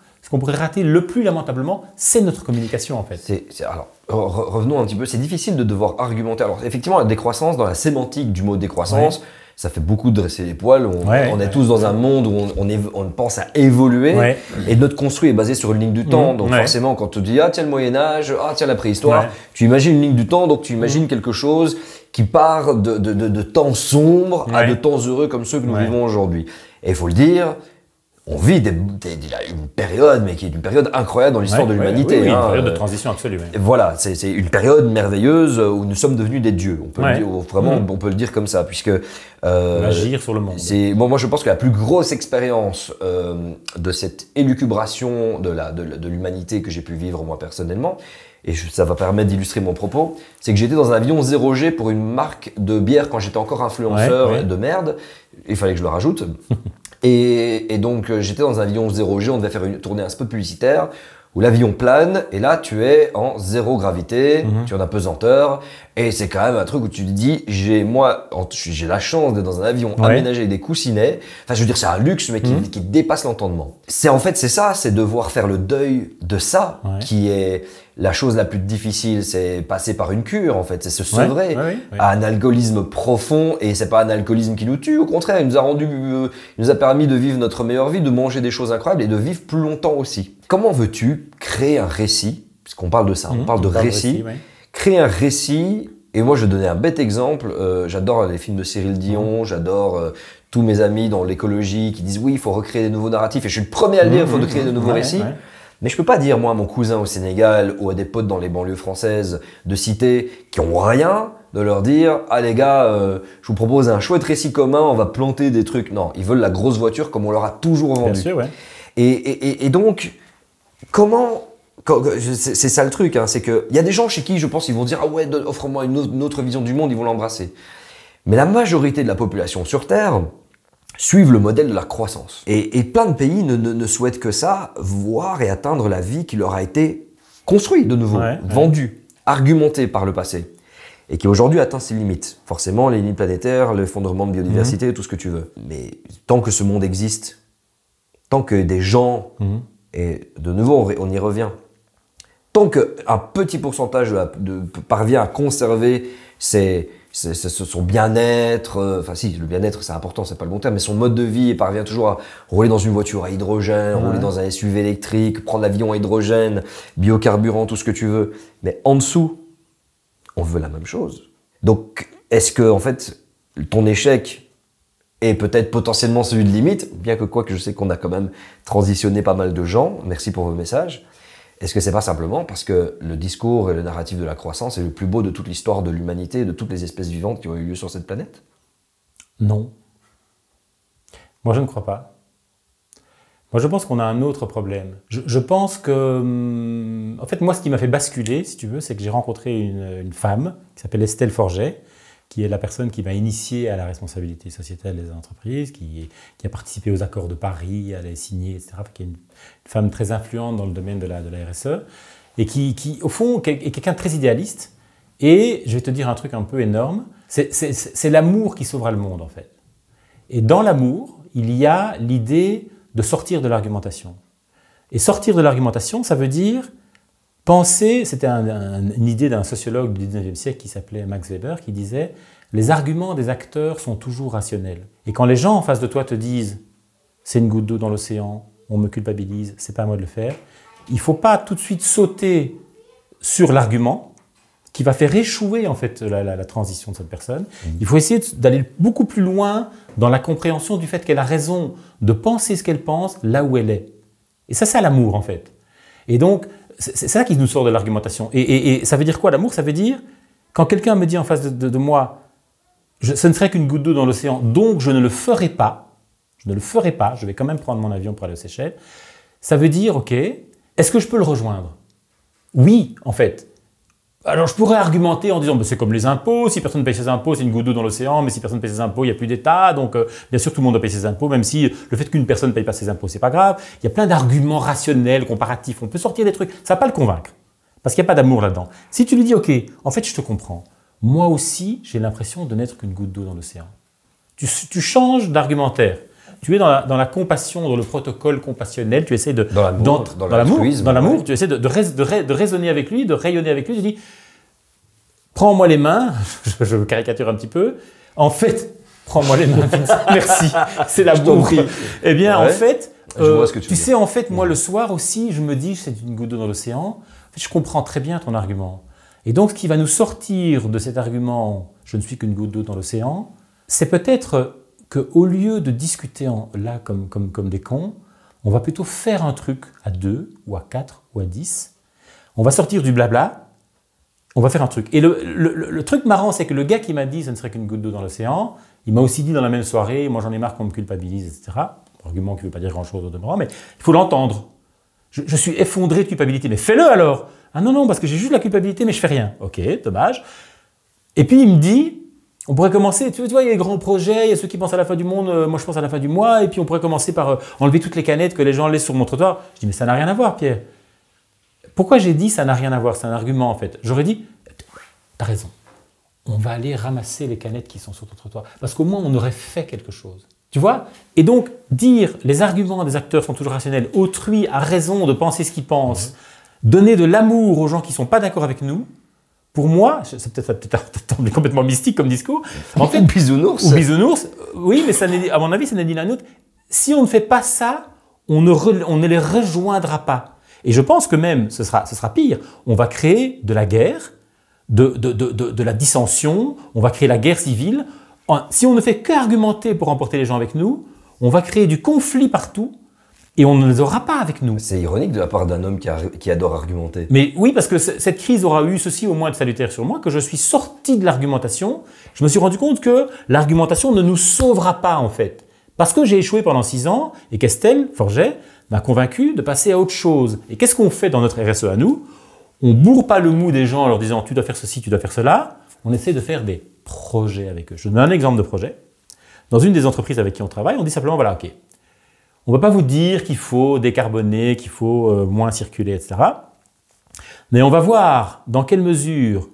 c'est notre communication en fait. Alors, revenons un petit peu, c'est difficile de devoir argumenter. Alors effectivement, la décroissance, dans la sémantique du mot décroissance, ça fait beaucoup dresser les poils. On est tous dans un monde où on pense à évoluer. Et notre construit est basé sur une ligne du temps. Donc forcément, quand tu dis « Ah tiens le Moyen-Âge, ah tiens la préhistoire », tu imagines une ligne du temps, donc tu imagines quelque chose qui part de temps sombres à de temps heureux comme ceux que nous vivons aujourd'hui. Et il faut le dire, on vit une période, mais qui est une période incroyable dans l'histoire de l'humanité. Oui, une période de transition absolue. Et voilà, c'est une période merveilleuse où nous sommes devenus des dieux. On peut le dire, vraiment, on peut le dire comme ça, puisque agir sur le monde. Moi, je pense que la plus grosse expérience de cette élucubration de l'humanité que j'ai pu vivre moi personnellement, et ça va permettre d'illustrer mon propos, c'est que j'étais dans un avion 0G pour une marque de bière quand j'étais encore influenceur de merde. Il fallait que je le rajoute. Et donc, j'étais dans un avion 0G, on devait tourner un spot publicitaire où l'avion plane et là, tu es en zéro gravité, tu es en apesanteur et c'est quand même un truc où tu te dis, j'ai la chance d'être dans un avion aménagé avec des coussinets. Enfin, je veux dire, c'est un luxe, mais qui dépasse l'entendement. C'est devoir faire le deuil de ça qui est la chose la plus difficile, c'est passer par une cure en fait, c'est se sevrer à un alcoolisme profond et c'est pas un alcoolisme qui nous tue, au contraire, il nous a permis de vivre notre meilleure vie, de manger des choses incroyables et de vivre plus longtemps aussi. Comment veux-tu créer un récit, puisqu'on parle de ça, on parle de récit, créer un récit, et moi je vais donner un bête exemple, j'adore les films de Cyril Dion, j'adore tous mes amis dans l'écologie qui disent oui, il faut recréer des nouveaux narratifs et je suis le premier à le dire, il faut créer de nouveaux récits. Mais je peux pas dire, moi, à mon cousin au Sénégal ou à des potes dans les banlieues françaises de cité qui ont rien, de leur dire « Ah les gars, je vous propose un chouette récit commun, on va planter des trucs. » Non, ils veulent la grosse voiture comme on leur a toujours vendu. Bien sûr, Et donc, comment... C'est ça le truc, hein, c'est qu'il y a des gens chez qui je pense ils vont dire « Ah ouais, offre-moi une autre vision du monde », ils vont l'embrasser. Mais la majorité de la population sur Terre, suivent le modèle de la croissance. Et plein de pays ne souhaitent que ça, voir et atteindre la vie qui leur a été construite de nouveau, vendue, argumentée par le passé, et qui aujourd'hui atteint ses limites. Forcément, les limites planétaires, l'effondrement de biodiversité, tout ce que tu veux. Mais tant que ce monde existe, tant que des gens, et de nouveau on y revient, tant qu'un petit pourcentage parvient à conserver son bien-être, enfin si, le bien-être c'est important, c'est pas le bon terme, mais son mode de vie et parvient toujours à rouler dans une voiture à hydrogène, rouler dans un SUV électrique, prendre l'avion à hydrogène, biocarburant, tout ce que tu veux. Mais en dessous, on veut la même chose. Donc, est-ce que, en fait, ton échec est peut-être potentiellement celui de limite, bien que je sais qu'on a quand même transitionné pas mal de gens, merci pour vos messages. Est-ce que c'est pas simplement parce que le discours et le narratif de la croissance est le plus beau de toute l'histoire de l'humanité et de toutes les espèces vivantes qui ont eu lieu sur cette planète? Non. Moi, je ne crois pas. Moi, je pense qu'on a un autre problème. Je pense que... En fait, moi, ce qui m'a fait basculer, si tu veux, c'est que j'ai rencontré une femme qui s'appelle Estelle Forget, qui est la personne qui m'a initié à la responsabilité sociétale des entreprises, qui a participé aux accords de Paris, à les signer, etc., qui est une femme très influente dans le domaine de la RSE, et qui, au fond, est quelqu'un de très idéaliste. Et je vais te dire un truc un peu énorme, c'est l'amour qui sauvera le monde, en fait. Et dans l'amour, il y a l'idée de sortir de l'argumentation. Et sortir de l'argumentation, ça veut dire penser, c'était une idée d'un sociologue du 19e siècle qui s'appelait Max Weber, qui disait « Les arguments des acteurs sont toujours rationnels. » Et quand les gens en face de toi te disent « C'est une goutte d'eau dans l'océan, on me culpabilise, c'est pas à moi de le faire », il ne faut pas tout de suite sauter sur l'argument qui va faire échouer en fait la transition de cette personne. Il faut essayer d'aller beaucoup plus loin dans la compréhension du fait qu'elle a raison de penser ce qu'elle pense là où elle est. Et ça, c'est l'amour en fait. Et donc, c'est ça qui nous sort de l'argumentation. Et ça veut dire quoi l'amour? Ça veut dire, quand quelqu'un me dit en face de moi, ce ne serait qu'une goutte d'eau dans l'océan, donc je ne le ferai pas, je vais quand même prendre mon avion pour aller aux Seychelles, ça veut dire, ok, est-ce que je peux le rejoindre? Oui, en fait. Alors je pourrais argumenter en disant c'est comme les impôts, si personne ne paye ses impôts, c'est une goutte d'eau dans l'océan, mais si personne ne paye ses impôts, il n'y a plus d'État, donc bien sûr tout le monde doit payer ses impôts, même si le fait qu'une personne ne paye pas ses impôts, c'est pas grave. Il y a plein d'arguments rationnels, comparatifs, on peut sortir des trucs, ça ne va pas le convaincre, parce qu'il n'y a pas d'amour là-dedans. Si tu lui dis ok, en fait je te comprends, moi aussi j'ai l'impression de n'être qu'une goutte d'eau dans l'océan. Tu changes d'argumentaire. Tu es dans la compassion, dans le protocole compassionnel, tu essaies de... Dans l'amour, tu essaies de raisonner avec lui, de rayonner avec lui, tu dis, prends-moi les mains, je caricature un petit peu, en fait, prends-moi les mains, merci, c'est l'amour. Eh bien, en fait, tu sais, en fait, moi le soir aussi, je me dis, c'est une goutte d'eau dans l'océan, en fait, je comprends très bien ton argument. Et donc, ce qui va nous sortir de cet argument, je ne suis qu'une goutte d'eau dans l'océan, c'est peut-être... qu'au lieu de discuter là comme des cons, on va plutôt faire un truc à 2 ou à 4 ou à 10. On va sortir du blabla, on va faire un truc. Et le truc marrant, c'est que le gars qui m'a dit « ce ne serait qu'une goutte d'eau dans l'océan », il m'a aussi dit dans la même soirée « moi j'en ai marre qu'on me culpabilise, etc. » Argument qui ne veut pas dire grand-chose au demeurant, mais il faut l'entendre. Je suis effondré de culpabilité, mais fais-le alors. Ah non, parce que j'ai juste la culpabilité, mais je fais rien. Ok, dommage. Et puis il me dit... On pourrait commencer, tu vois, il y a les grands projets, il y a ceux qui pensent à la fin du monde, moi je pense à la fin du mois, et puis on pourrait commencer par enlever toutes les canettes que les gens laissent sur mon trottoir. Je dis, mais ça n'a rien à voir, Pierre. Pourquoi j'ai dit ça n'a rien à voir? C'est un argument en fait. J'aurais dit, t'as raison, on va aller ramasser les canettes qui sont sur ton trottoir, parce qu'au moins on aurait fait quelque chose. Tu vois? Et donc, dire les arguments des acteurs sont toujours rationnels, autrui a raison de penser ce qu'il pense, donner de l'amour aux gens qui ne sont pas d'accord avec nous, pour moi, ça peut être complètement mystique comme discours. En fait, bisounours. Ou bisounours, oui, mais ça à mon avis, ça n'est ni l'un ni l'autre. Si on ne fait pas ça, on ne les rejoindra pas. Et je pense que même, ce sera pire, on va créer de la guerre, de la dissension, on va créer la guerre civile. Si on ne fait qu'argumenter pour emporter les gens avec nous, on va créer du conflit partout. Et on ne les aura pas avec nous. C'est ironique de la part d'un homme qui adore argumenter. Mais oui, parce que cette crise aura eu ceci au moins de salutaire sur moi, que je suis sorti de l'argumentation. Je me suis rendu compte que l'argumentation ne nous sauvera pas en fait. Parce que j'ai échoué pendant 6 ans et qu'Estelle Forget m'a convaincu de passer à autre chose. Et qu'est-ce qu'on fait dans notre RSE à nous? On bourre pas le mou des gens en leur disant tu dois faire ceci, tu dois faire cela. On essaie de faire des projets avec eux. Je donne un exemple de projet. Dans une des entreprises avec qui on travaille, on dit simplement, voilà, ok, on ne va pas vous dire qu'il faut décarboner, qu'il faut moins circuler, etc. Mais on va voir dans quelle mesure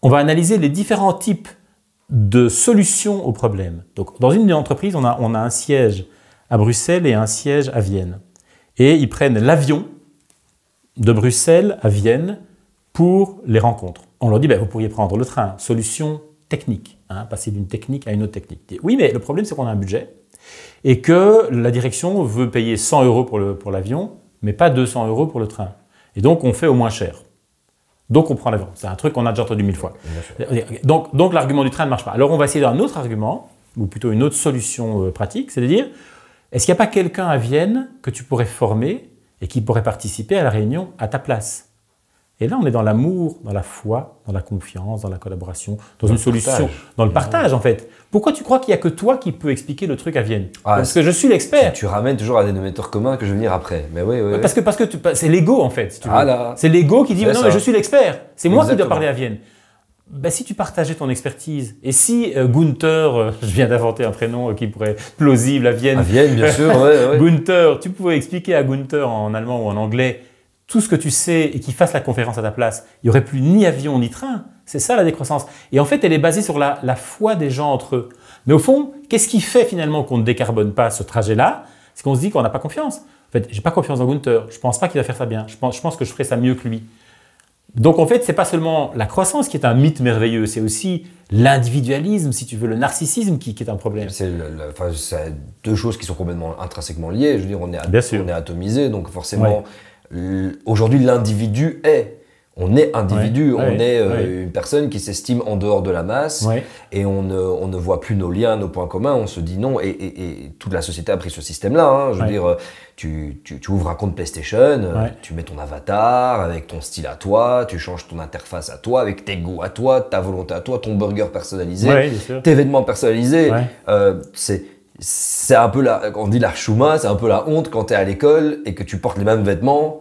on va analyser les différents types de solutions aux problèmes. Donc, dans une entreprise, on a un siège à Bruxelles et un siège à Vienne. Et ils prennent l'avion de Bruxelles à Vienne pour les rencontres. On leur dit, vous pourriez prendre le train, solution technique, passer d'une technique à une autre technique. Oui, mais le problème, c'est qu'on a un budget et que la direction veut payer 100 € pour l'avion, mais pas 200 € pour le train. Et donc, on fait au moins cher. Donc, on prend l'avion. C'est un truc qu'on a déjà entendu 1000 fois. Donc l'argument du train ne marche pas. Alors, on va essayer d'un autre argument, ou plutôt une autre solution pratique, c'est de dire, est-ce qu'il n'y a pas quelqu'un à Vienne que tu pourrais former et qui pourrait participer à la réunion à ta place? Et là, on est dans l'amour, dans la foi, dans la confiance, dans la collaboration, dans une solution, dans le partage en fait. Pourquoi tu crois qu'il n'y a que toi qui peux expliquer le truc à Vienne? Parce que je suis l'expert. Tu ramènes toujours à des dénominateur commun que je vais venir après. Mais oui. Parce que c'est l'ego en fait. Si tu veux. C'est l'ego qui dit non, mais je suis l'expert. C'est moi qui dois parler à Vienne. Si tu partageais ton expertise, et si Gunther, je viens d'inventer un prénom qui pourrait être plausible à Vienne. À Vienne, bien sûr, ouais. Gunther, tu pouvais expliquer à Gunther en allemand ou en anglais tout ce que tu sais et qu'il fasse la conférence à ta place, il n'y aurait plus ni avion ni train. C'est ça la décroissance. Et en fait, elle est basée sur la foi des gens entre eux. Mais au fond, qu'est-ce qui fait finalement qu'on ne décarbone pas ce trajet-là? C'est qu'on se dit qu'on n'a pas confiance. En fait, j'ai pas confiance dans Gunther. Je ne pense pas qu'il va faire ça bien. Je pense que je ferai ça mieux que lui. Donc en fait, c'est pas seulement la croissance qui est un mythe merveilleux, c'est aussi l'individualisme, si tu veux, le narcissisme qui est un problème. C'est deux choses qui sont complètement intrinsèquement liées. Je veux dire, on est atomisé, donc forcément... Aujourd'hui, l'individu on est individu, on est une personne qui s'estime en dehors de la masse et on ne voit plus nos liens, nos points communs, on se dit non et toute la société a pris ce système-là. Je veux dire, tu ouvres un compte PlayStation, tu mets ton avatar avec ton style à toi, tu changes ton interface à toi, avec tes goûts à toi, ta volonté à toi, ton burger personnalisé, tes vêtements personnalisés. C'est un peu on dit la chouma, c'est un peu la honte quand tu es à l'école et que tu portes les mêmes vêtements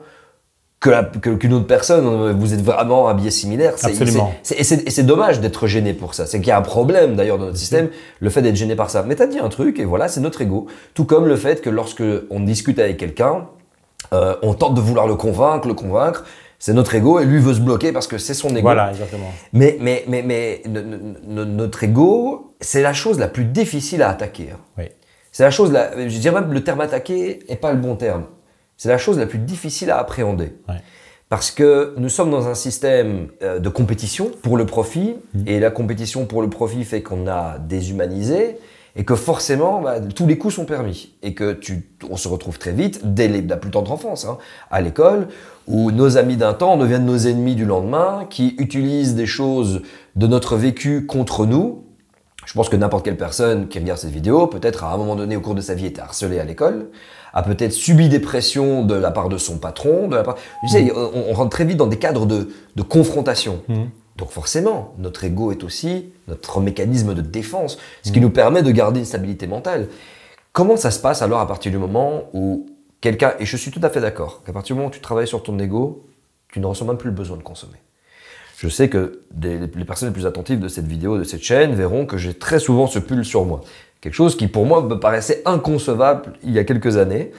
qu'une autre personne. Vous êtes vraiment habillés similaires. Absolument. Et c'est dommage d'être gêné pour ça. C'est qu'il y a un problème d'ailleurs dans notre système, le fait d'être gêné par ça. Mais tu as dit un truc et voilà, c'est notre ego. Tout comme le fait que lorsque on discute avec quelqu'un, on tente de vouloir le convaincre. C'est notre ego et lui veut se bloquer parce que c'est son ego. Voilà, exactement. Mais notre ego, c'est la chose la plus difficile à attaquer. Oui. C'est la chose, je dirais même le terme attaquer n'est pas le bon terme. C'est la chose la plus difficile à appréhender. Parce que nous sommes dans un système de compétition pour le profit et la compétition pour le profit fait qu'on a déshumanisé et que forcément, tous les coups sont permis. Et que on se retrouve très vite, dès la plus tendre enfance, à l'école, où nos amis d'un temps deviennent nos ennemis du lendemain, qui utilisent des choses de notre vécu contre nous. Je pense que n'importe quelle personne qui regarde cette vidéo, peut-être à un moment donné au cours de sa vie, été harcelée à l'école, a peut-être subi des pressions de la part de son patron. Tu sais, on rentre très vite dans des cadres de confrontation. Donc forcément, notre ego est aussi notre mécanisme de défense, ce qui nous permet de garder une stabilité mentale. Comment ça se passe alors à partir du moment où quelqu'un, et je suis tout à fait d'accord, qu'à partir du moment où tu travailles sur ton ego, tu ne ressens même plus le besoin de consommer. Je sais que les personnes les plus attentives de cette vidéo, de cette chaîne, verront que j'ai très souvent ce pull sur moi. Quelque chose qui pour moi me paraissait inconcevable il y a quelques années.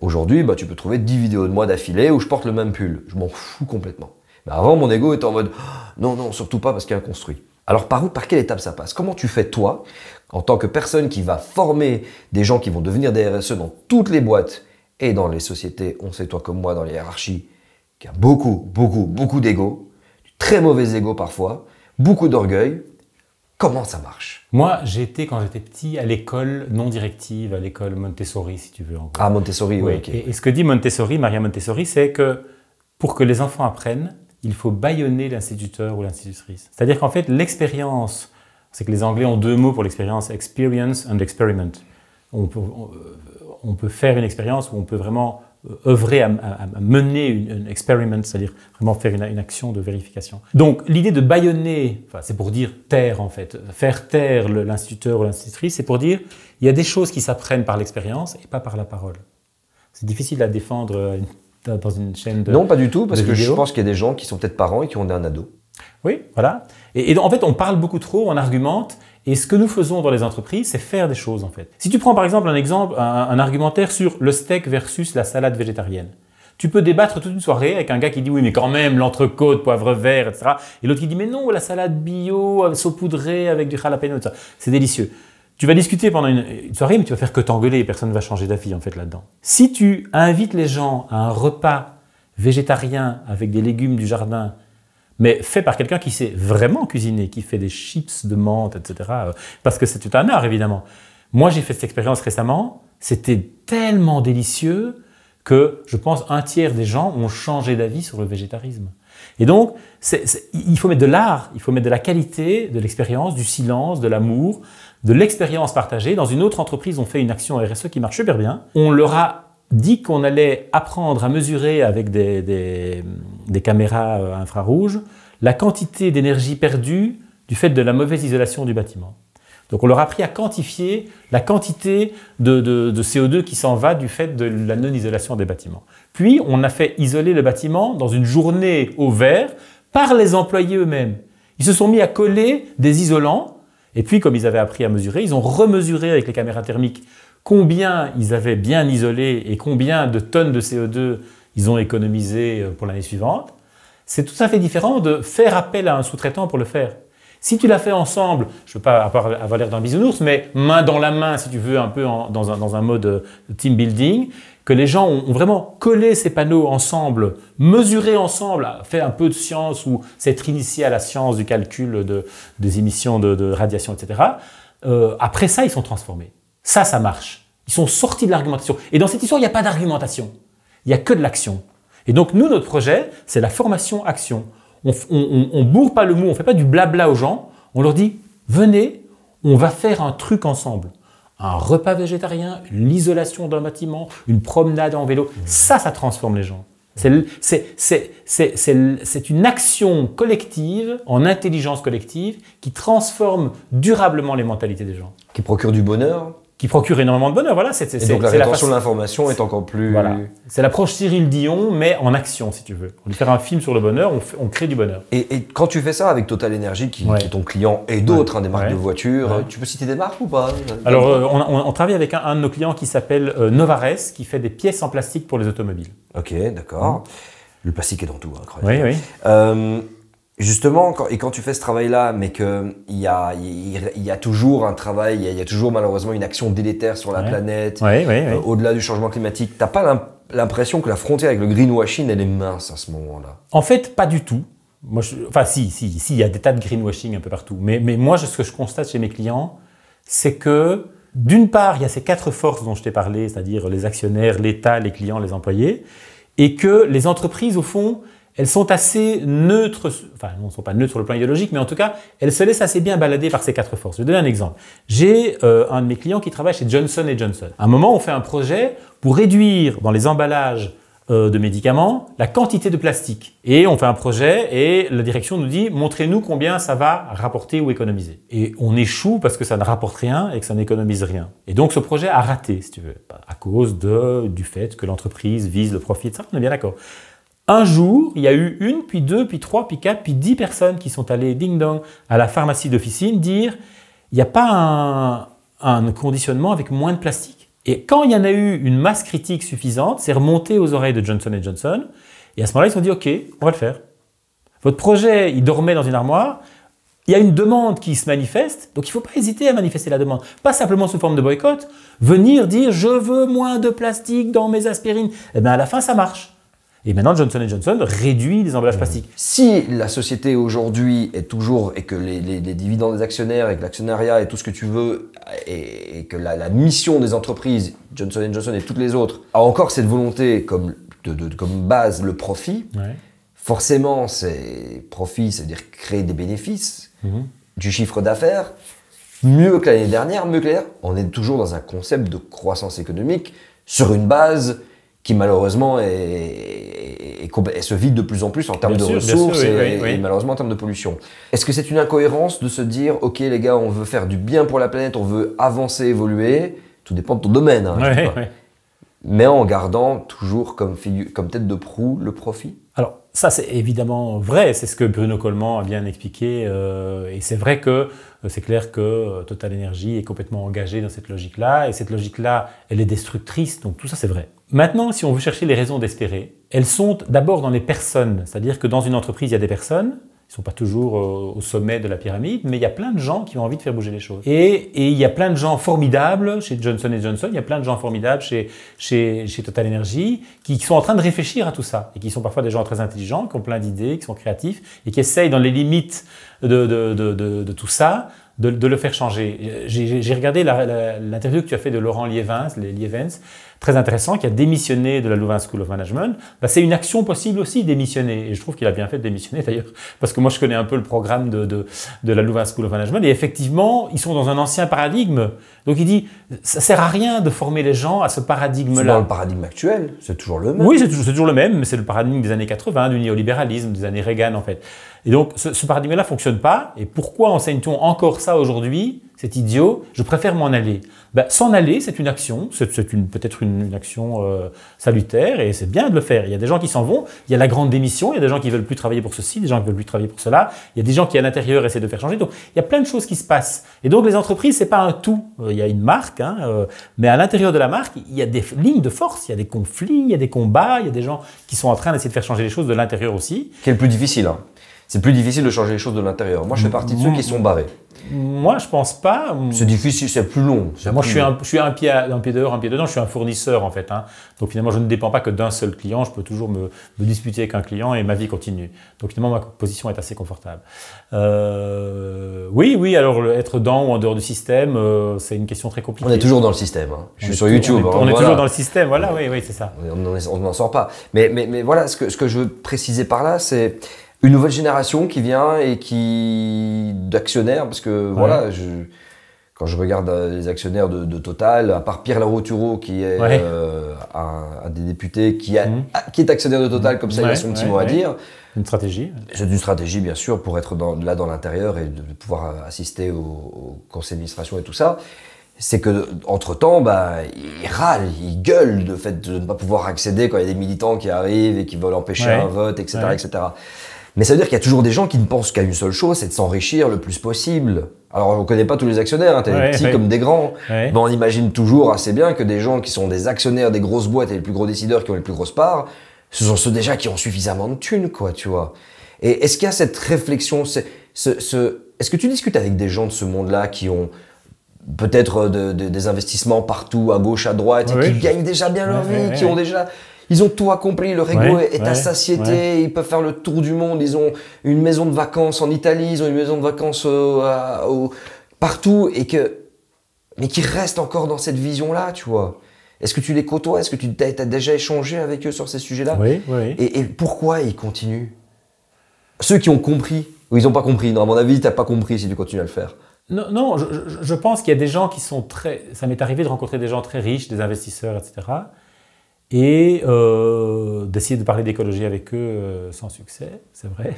Aujourd'hui, tu peux trouver 10 vidéos de moi d'affilée où je porte le même pull. Je m'en fous complètement. Mais avant, mon ego était en mode « Non, surtout pas parce qu'il y a un construit ». Alors par quelle étape ça passe? Comment tu fais toi, en tant que personne qui va former des gens qui vont devenir des RSE dans toutes les boîtes et dans les sociétés, on sait toi comme moi, dans les hiérarchies, qui a beaucoup d'ego, du très mauvais ego parfois, beaucoup d'orgueil. Comment ça marche? Moi, j'ai été, quand j'étais petit, à l'école non directive, à l'école Montessori, si tu veux. Encore. Ah, Montessori, oui. Ok. Et ce que dit Maria Montessori, c'est que pour que les enfants apprennent, il faut bâillonner l'instituteur ou l'institutrice. C'est-à-dire qu'en fait, l'expérience, c'est que les Anglais ont deux mots pour l'expérience, experience and experiment. On peut faire une expérience où on peut vraiment œuvrer à mener une experiment, c'est-à-dire vraiment faire une action de vérification. Donc l'idée de bâillonner, c'est pour dire taire en fait, faire taire l'instituteur ou l'institutrice, c'est pour dire il y a des choses qui s'apprennent par l'expérience et pas par la parole. C'est difficile à défendre dans une chaîne de Non, pas du tout, parce que vidéos. Je pense qu'il y a des gens qui sont peut-être parents et qui ont un ado. Oui, voilà. Et en fait, on parle beaucoup trop, on argumente, Et ce que nous faisons dans les entreprises, c'est faire des choses en fait. Si tu prends par exemple un argumentaire sur le steak versus la salade végétarienne, tu peux débattre toute une soirée avec un gars qui dit oui mais quand même l'entrecôte, poivre vert, etc. Et l'autre qui dit mais non, la salade bio, saupoudrée avec du jalapeno, etc. C'est délicieux. Tu vas discuter pendant une soirée, mais tu vas faire que t'engueuler et personne ne va changer d'avis en fait là-dedans. Si tu invites les gens à un repas végétarien avec des légumes du jardin, mais fait par quelqu'un qui sait vraiment cuisiner, qui fait des chips de menthe, etc. Parce que c'est un art évidemment. Moi j'ai fait cette expérience récemment, c'était tellement délicieux que je pense un tiers des gens ont changé d'avis sur le végétarisme. Et donc, il faut mettre de l'art, il faut mettre de la qualité, de l'expérience, du silence, de l'amour, de l'expérience partagée. Dans une autre entreprise, on fait une action RSE qui marche super bien. On leur a dit qu'on allait apprendre à mesurer avec des caméras infrarouges la quantité d'énergie perdue du fait de la mauvaise isolation du bâtiment. Donc on leur a appris à quantifier la quantité de CO2 qui s'en va du fait de la non-isolation des bâtiments. Puis on a fait isoler le bâtiment dans une journée au vert par les employés eux-mêmes. Ils se sont mis à coller des isolants et puis comme ils avaient appris à mesurer, ils ont remesuré avec les caméras thermiques combien ils avaient bien isolé et combien de tonnes de CO2 ils ont économisé pour l'année suivante. C'est tout à fait différent de faire appel à un sous-traitant pour le faire. Si tu l'as fait ensemble, je ne veux pas avoir l'air d'un bisounours, mais main dans la main, si tu veux, un peu dans un mode team building, que les gens ont vraiment collé ces panneaux ensemble, mesuré ensemble, fait un peu de science ou s'être initié à la science du calcul des émissions de radiation, etc. Après ça, ils sont transformés. Ça marche. Ils sont sortis de l'argumentation. Et dans cette histoire, il n'y a pas d'argumentation. Il n'y a que de l'action. Et donc, nous, notre projet, c'est la formation-action. On bourre pas le mot, on fait pas du blabla aux gens, on leur dit « Venez, on va faire un truc ensemble. Un repas végétarien, l'isolation d'un bâtiment, une promenade en vélo. » Ça transforme les gens. C'est une action collective, en intelligence collective, qui transforme durablement les mentalités des gens. Qui procure du bonheur. Qui procure énormément de bonheur. Voilà, et donc la rétention de l'information est encore plus... Voilà. C'est l'approche Cyril Dion, mais en action, si tu veux. On veut faire un film sur le bonheur, on crée du bonheur. Et quand tu fais ça avec Total Energy, qui est ton client, et d'autres, des marques de voitures, tu peux citer des marques ou pas? Alors, on travaille avec un de nos clients qui s'appelle Novares, qui fait des pièces en plastique pour les automobiles. Ok, d'accord. Le plastique est dans tout, incroyable. Oui, oui. Justement, quand tu fais ce travail-là, mais qu'il y a toujours un travail, il y a toujours malheureusement une action délétère sur la planète, au-delà du changement climatique, t'as pas l'impression que la frontière avec le greenwashing, elle est mince à ce moment-là? En fait, pas du tout. Moi, si, il y a des tas de greenwashing un peu partout. Mais moi, ce que je constate chez mes clients, c'est que d'une part, il y a ces 4 forces dont je t'ai parlé, c'est-à-dire les actionnaires, l'État, les clients, les employés, et que les entreprises, au fond, elles sont assez neutres, enfin, elles ne sont pas neutres sur le plan idéologique, mais en tout cas, elles se laissent assez bien balader par ces 4 forces. Je vais donner un exemple. J'ai un de mes clients qui travaille chez Johnson & Johnson. À un moment, on fait un projet pour réduire dans les emballages de médicaments la quantité de plastique. Et on fait un projet et la direction nous dit « Montrez-nous combien ça va rapporter ou économiser ». Et on échoue parce que ça ne rapporte rien et que ça n'économise rien. Et donc, ce projet a raté, si tu veux, à cause du fait que l'entreprise vise le profit, ça, on est bien d'accord. Un jour, il y a eu 1, puis 2, puis 3, puis 4, puis 10 personnes qui sont allées ding-dong à la pharmacie d'officine dire il n'y a pas un conditionnement avec moins de plastique. Et quand il y en a eu une masse critique suffisante, c'est remonté aux oreilles de Johnson & Johnson. Et à ce moment-là, ils se sont dit ok, on va le faire. Votre projet, il dormait dans une armoire. Il y a une demande qui se manifeste, donc il ne faut pas hésiter à manifester la demande. Pas simplement sous forme de boycott. Venir dire je veux moins de plastique dans mes aspirines. Eh bien, à la fin, ça marche. Et maintenant, Johnson & Johnson réduit les emballages plastiques. Si la société aujourd'hui est toujours, et que les dividendes des actionnaires, et que l'actionnariat et tout ce que tu veux, et que la mission des entreprises, Johnson & Johnson et toutes les autres, a encore cette volonté comme base le profit, forcément, c'est profit, c'est-à-dire créer des bénéfices, du chiffre d'affaires, mieux que l'année dernière, on est toujours dans un concept de croissance économique sur une base qui malheureusement se vide de plus en plus en termes de ressources et malheureusement en termes de pollution. Est-ce que c'est une incohérence de se dire « Ok les gars, on veut faire du bien pour la planète, on veut avancer, évoluer », tout dépend de ton domaine, mais en gardant toujours comme tête de proue le profit? Alors, Ça, c'est évidemment vrai, c'est ce que Bruno Coleman a bien expliqué, et c'est vrai que c'est clair que Total Energy est complètement engagé dans cette logique-là, et cette logique-là, elle est destructrice, donc tout ça, c'est vrai. Maintenant, si on veut chercher les raisons d'espérer, elles sont d'abord dans les personnes, c'est-à-dire que dans une entreprise, il y a des personnes, ils ne sont pas toujours au sommet de la pyramide, mais il y a plein de gens qui ont envie de faire bouger les choses. Et il y a plein de gens formidables chez Johnson & Johnson, il y a plein de gens formidables chez Total Energy qui sont en train de réfléchir à tout ça et qui sont parfois des gens très intelligents, qui ont plein d'idées, qui sont créatifs et qui essayent dans les limites de tout ça de le faire changer. J'ai regardé l'interview que tu as fait de Laurent Lievens, très intéressant, qui a démissionné de la Louvain School of Management. Ben, c'est une action possible aussi, démissionner. Et je trouve qu'il a bien fait de démissionner d'ailleurs, parce que moi je connais un peu le programme de la Louvain School of Management, et effectivement, ils sont dans un ancien paradigme. Donc il dit, ça sert à rien de former les gens à ce paradigme-là. C'est dans le paradigme actuel, c'est toujours le même. Oui, c'est toujours le même, mais c'est le paradigme des années 80, du néolibéralisme, des années Reagan en fait. Et donc ce paradigme-là ne fonctionne pas, et pourquoi enseigne-t-on encore ça aujourd'hui? C'est idiot, je préfère m'en aller. Ben, s'en aller, c'est une action, c'est peut-être une action salutaire, et c'est bien de le faire. Il y a des gens qui s'en vont, il y a la grande démission, il y a des gens qui ne veulent plus travailler pour ceci, des gens qui ne veulent plus travailler pour cela, il y a des gens qui à l'intérieur essaient de faire changer. Donc il y a plein de choses qui se passent. Et donc les entreprises, ce n'est pas un tout. Il y a une marque, mais à l'intérieur de la marque, il y a des lignes de force, il y a des conflits, il y a des combats, il y a des gens qui sont en train d'essayer de faire changer les choses de l'intérieur aussi. Qui est le plus difficile, hein. C'est plus difficile de changer les choses de l'intérieur. Moi, je fais partie de ceux qui sont barrés. Moi, je pense pas. C'est difficile, c'est plus long. Moi, je suis un pied dehors, un pied dedans. Je suis un fournisseur, en fait. Donc, finalement, je ne dépends pas que d'un seul client. Je peux toujours me disputer avec un client et ma vie continue. Donc, finalement, ma position est assez confortable. Oui. Alors, être dans ou en dehors du système, c'est une question très compliquée. On est toujours dans le système. Hein. Je suis sur YouTube. On est toujours dans le système. Voilà, oui, c'est ça. On n'en sort pas. Mais voilà, ce que je veux préciser par là, c'est une nouvelle génération qui vient et d'actionnaires, parce que voilà, quand je regarde les actionnaires de Total, à part Pierre Laroutureau qui est un des députés qui est actionnaire de Total, comme ça il a son petit mot à dire. Une stratégie. C'est une stratégie bien sûr pour être là dans l'intérieur et de pouvoir assister au conseil d'administration et tout ça. C'est que entre-temps, ils râlent, ils gueulent de fait de ne pas pouvoir accéder quand il y a des militants qui arrivent et qui veulent empêcher un vote, etc., etc. Mais ça veut dire qu'il y a toujours des gens qui ne pensent qu'à une seule chose, c'est de s'enrichir le plus possible. Alors, on ne connaît pas tous les actionnaires, t'as des petits comme des grands. Mais on imagine toujours assez bien que des gens qui sont des actionnaires des grosses boîtes et les plus gros décideurs qui ont les plus grosses parts, ce sont ceux déjà qui ont suffisamment de thunes, quoi, tu vois. Et est-ce qu'il y a cette réflexion, est-ce que tu discutes avec des gens de ce monde-là qui ont peut-être des investissements partout, à gauche, à droite, et qui gagnent déjà bien leur vie, qui ont déjà... Ils ont tout accompli, leur ego est à satiété, ils peuvent faire le tour du monde, ils ont une maison de vacances en Italie, ils ont une maison de vacances partout, mais qui restent encore dans cette vision-là, tu vois. Est-ce que tu les côtoies? Est-ce que tu as déjà échangé avec eux sur ces sujets-là? Oui. Et pourquoi ils continuent? Ceux qui ont compris, ou ils n'ont pas compris. Non, à mon avis, tu n'as pas compris si tu continues à le faire. Non, je pense qu'il y a des gens qui sont très... Ça m'est arrivé de rencontrer des gens très riches, des investisseurs, etc., et d'essayer de parler d'écologie avec eux sans succès, c'est vrai.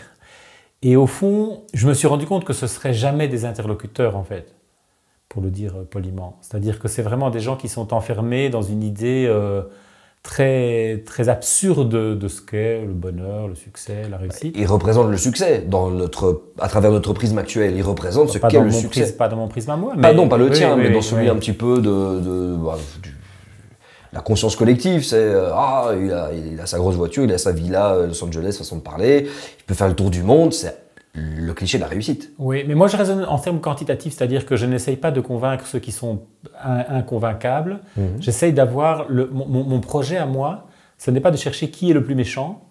Et au fond, je me suis rendu compte que ce ne seraient jamais des interlocuteurs, en fait, pour le dire poliment. C'est-à-dire que c'est vraiment des gens qui sont enfermés dans une idée très, très absurde de ce qu'est le bonheur, le succès, la réussite. Ils représentent le succès à travers notre prisme actuel. Ils représentent ce qu'est le succès. Pas dans mon prisme à moi. Mais, pas le tien, mais dans celui un petit peu la conscience collective, c'est il a sa grosse voiture, il a sa villa à Los Angeles, façon de parler, il peut faire le tour du monde, c'est le cliché de la réussite. Oui, mais moi je raisonne en termes quantitatifs, c'est-à-dire que je n'essaye pas de convaincre ceux qui sont inconvaincables. J'essaye d'avoir mon projet à moi, ce n'est pas de chercher qui est le plus méchant,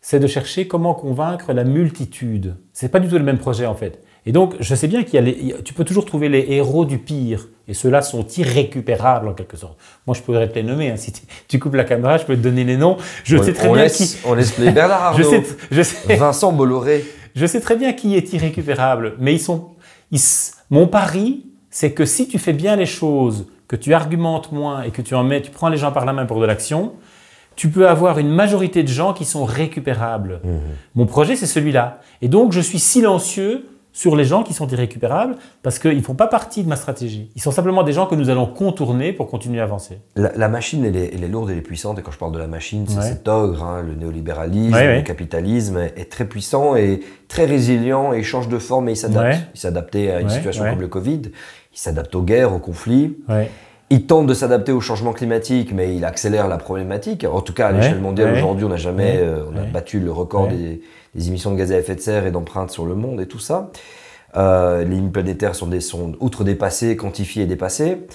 c'est de chercher comment convaincre la multitude. C'est pas du tout le même projet en fait. Et donc, je sais bien tu peux toujours trouver les héros du pire, et ceux-là sont irrécupérables en quelque sorte. Moi, je pourrais te les nommer. Si tu coupes la caméra, je peux te donner les noms. On laisse play Bernard Arnault, Vincent Bolloré. Je sais très bien qui est irrécupérable, mais mon pari, c'est que si tu fais bien les choses, que tu argumentes moins et que tu prends les gens par la main pour de l'action, tu peux avoir une majorité de gens qui sont récupérables. Mon projet, c'est celui-là. Et donc, je suis silencieux sur les gens qui sont irrécupérables parce qu'ils ne font pas partie de ma stratégie. Ils sont simplement des gens que nous allons contourner pour continuer à avancer. La machine, elle est lourde, elle est puissante. Et quand je parle de la machine, c'est cet ogre, hein, le néolibéralisme, le capitalisme est très puissant et très résilient et il change de forme et il s'adapte. Il s'adaptait à une situation comme le Covid, il s'adapte aux guerres, aux conflits. Il tente de s'adapter au changement climatique, mais il accélère la problématique. En tout cas, à l'échelle mondiale, aujourd'hui, on n'a jamais on a battu le record des émissions de gaz à effet de serre et d'empreintes sur le monde et tout ça. Les limites planétaires sont outre dépassées, quantifiées et dépassées.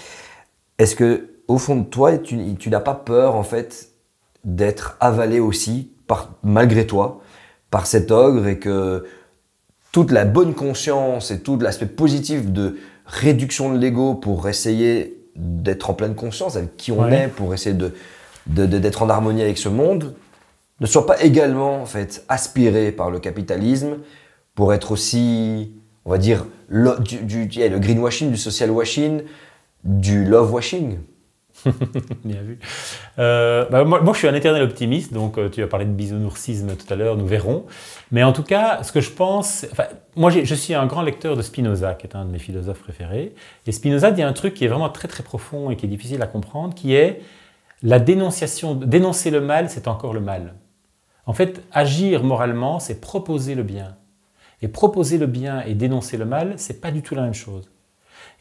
Est-ce que, au fond de toi, tu n'as pas peur, en fait, d'être avalé aussi, malgré toi, par cet ogre et que toute la bonne conscience et tout l'aspect positif de réduction de l'ego pour essayer d'être en pleine conscience avec qui on est, pour essayer d'être en harmonie avec ce monde, ne soit pas également en fait aspiré par le capitalisme pour être aussi, on va dire, le greenwashing, du social washing, du love washing. Bien vu. Moi, je suis un éternel optimiste, donc tu as parlé de bisounoursisme tout à l'heure, nous verrons. Mais en tout cas, ce que je pense... moi, je suis un grand lecteur de Spinoza, qui est un de mes philosophes préférés. Et Spinoza dit un truc qui est vraiment très très profond et qui est difficile à comprendre, qui est la dénonciation. Dénoncer le mal, c'est encore le mal. En fait, agir moralement, c'est proposer le bien. Et proposer le bien et dénoncer le mal, c'est pas du tout la même chose.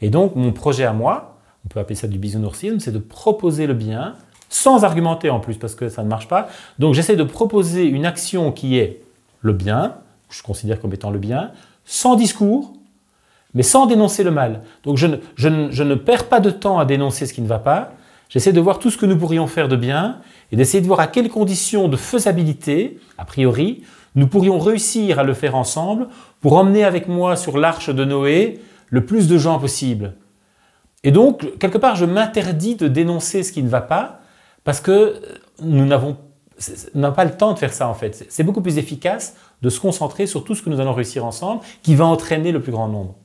Et donc, mon projet à moi, on peut appeler ça du bisounoursisme, c'est de proposer le bien, sans argumenter en plus, parce que ça ne marche pas. Donc j'essaie de proposer une action qui est le bien, je considère comme étant le bien, sans discours, mais sans dénoncer le mal. Donc je ne perds pas de temps à dénoncer ce qui ne va pas, j'essaie de voir tout ce que nous pourrions faire de bien, et d'essayer de voir à quelles conditions de faisabilité, a priori, nous pourrions réussir à le faire ensemble, pour emmener avec moi sur l'arche de Noé le plus de gens possible. Et donc, quelque part, je m'interdis de dénoncer ce qui ne va pas parce que nous n'avons pas le temps de faire ça, en fait. C'est beaucoup plus efficace de se concentrer sur tout ce que nous allons réussir ensemble qui va entraîner le plus grand nombre.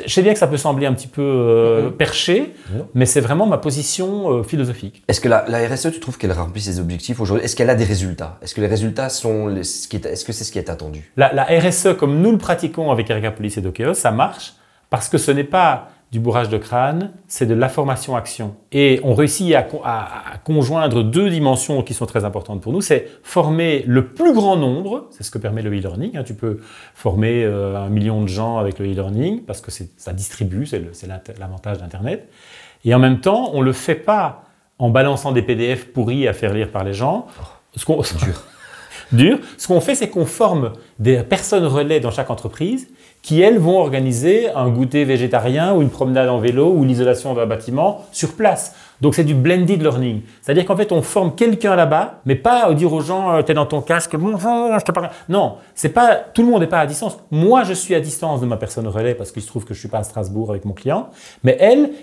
Je sais bien que ça peut sembler un petit peu perché, mais c'est vraiment ma position philosophique. Est-ce que la RSE, tu trouves qu'elle remplit ses objectifs aujourd'hui? Est-ce qu'elle a des résultats? Est-ce que les résultats sont est-ce que c'est ce qui est attendu? La RSE, comme nous le pratiquons avec Ergapolis et Dokeos, ça marche parce que ce n'est pas du bourrage de crâne, c'est de la formation-action. Et on réussit à conjoindre deux dimensions qui sont très importantes pour nous. C'est former le plus grand nombre, c'est ce que permet le e-learning. Tu peux former 1 million de gens avec le e-learning parce que ça distribue, c'est l'avantage d'Internet. Et en même temps, on ne le fait pas en balançant des PDF pourris à faire lire par les gens. Dur. Ce qu'on fait, c'est qu'on forme des personnes relais dans chaque entreprise qui, elles, vont organiser un goûter végétarien ou une promenade en vélo ou l'isolation d'un bâtiment sur place. Donc c'est du blended learning. C'est-à-dire qu'en fait, on forme quelqu'un là-bas, mais pas dire aux gens, t'es dans ton casque, bon, je te parle. Non, c'est pas, tout le monde n'est pas à distance. Moi, je suis à distance de ma personne relais parce qu'il se trouve que je suis pas à Strasbourg avec mon client. Mais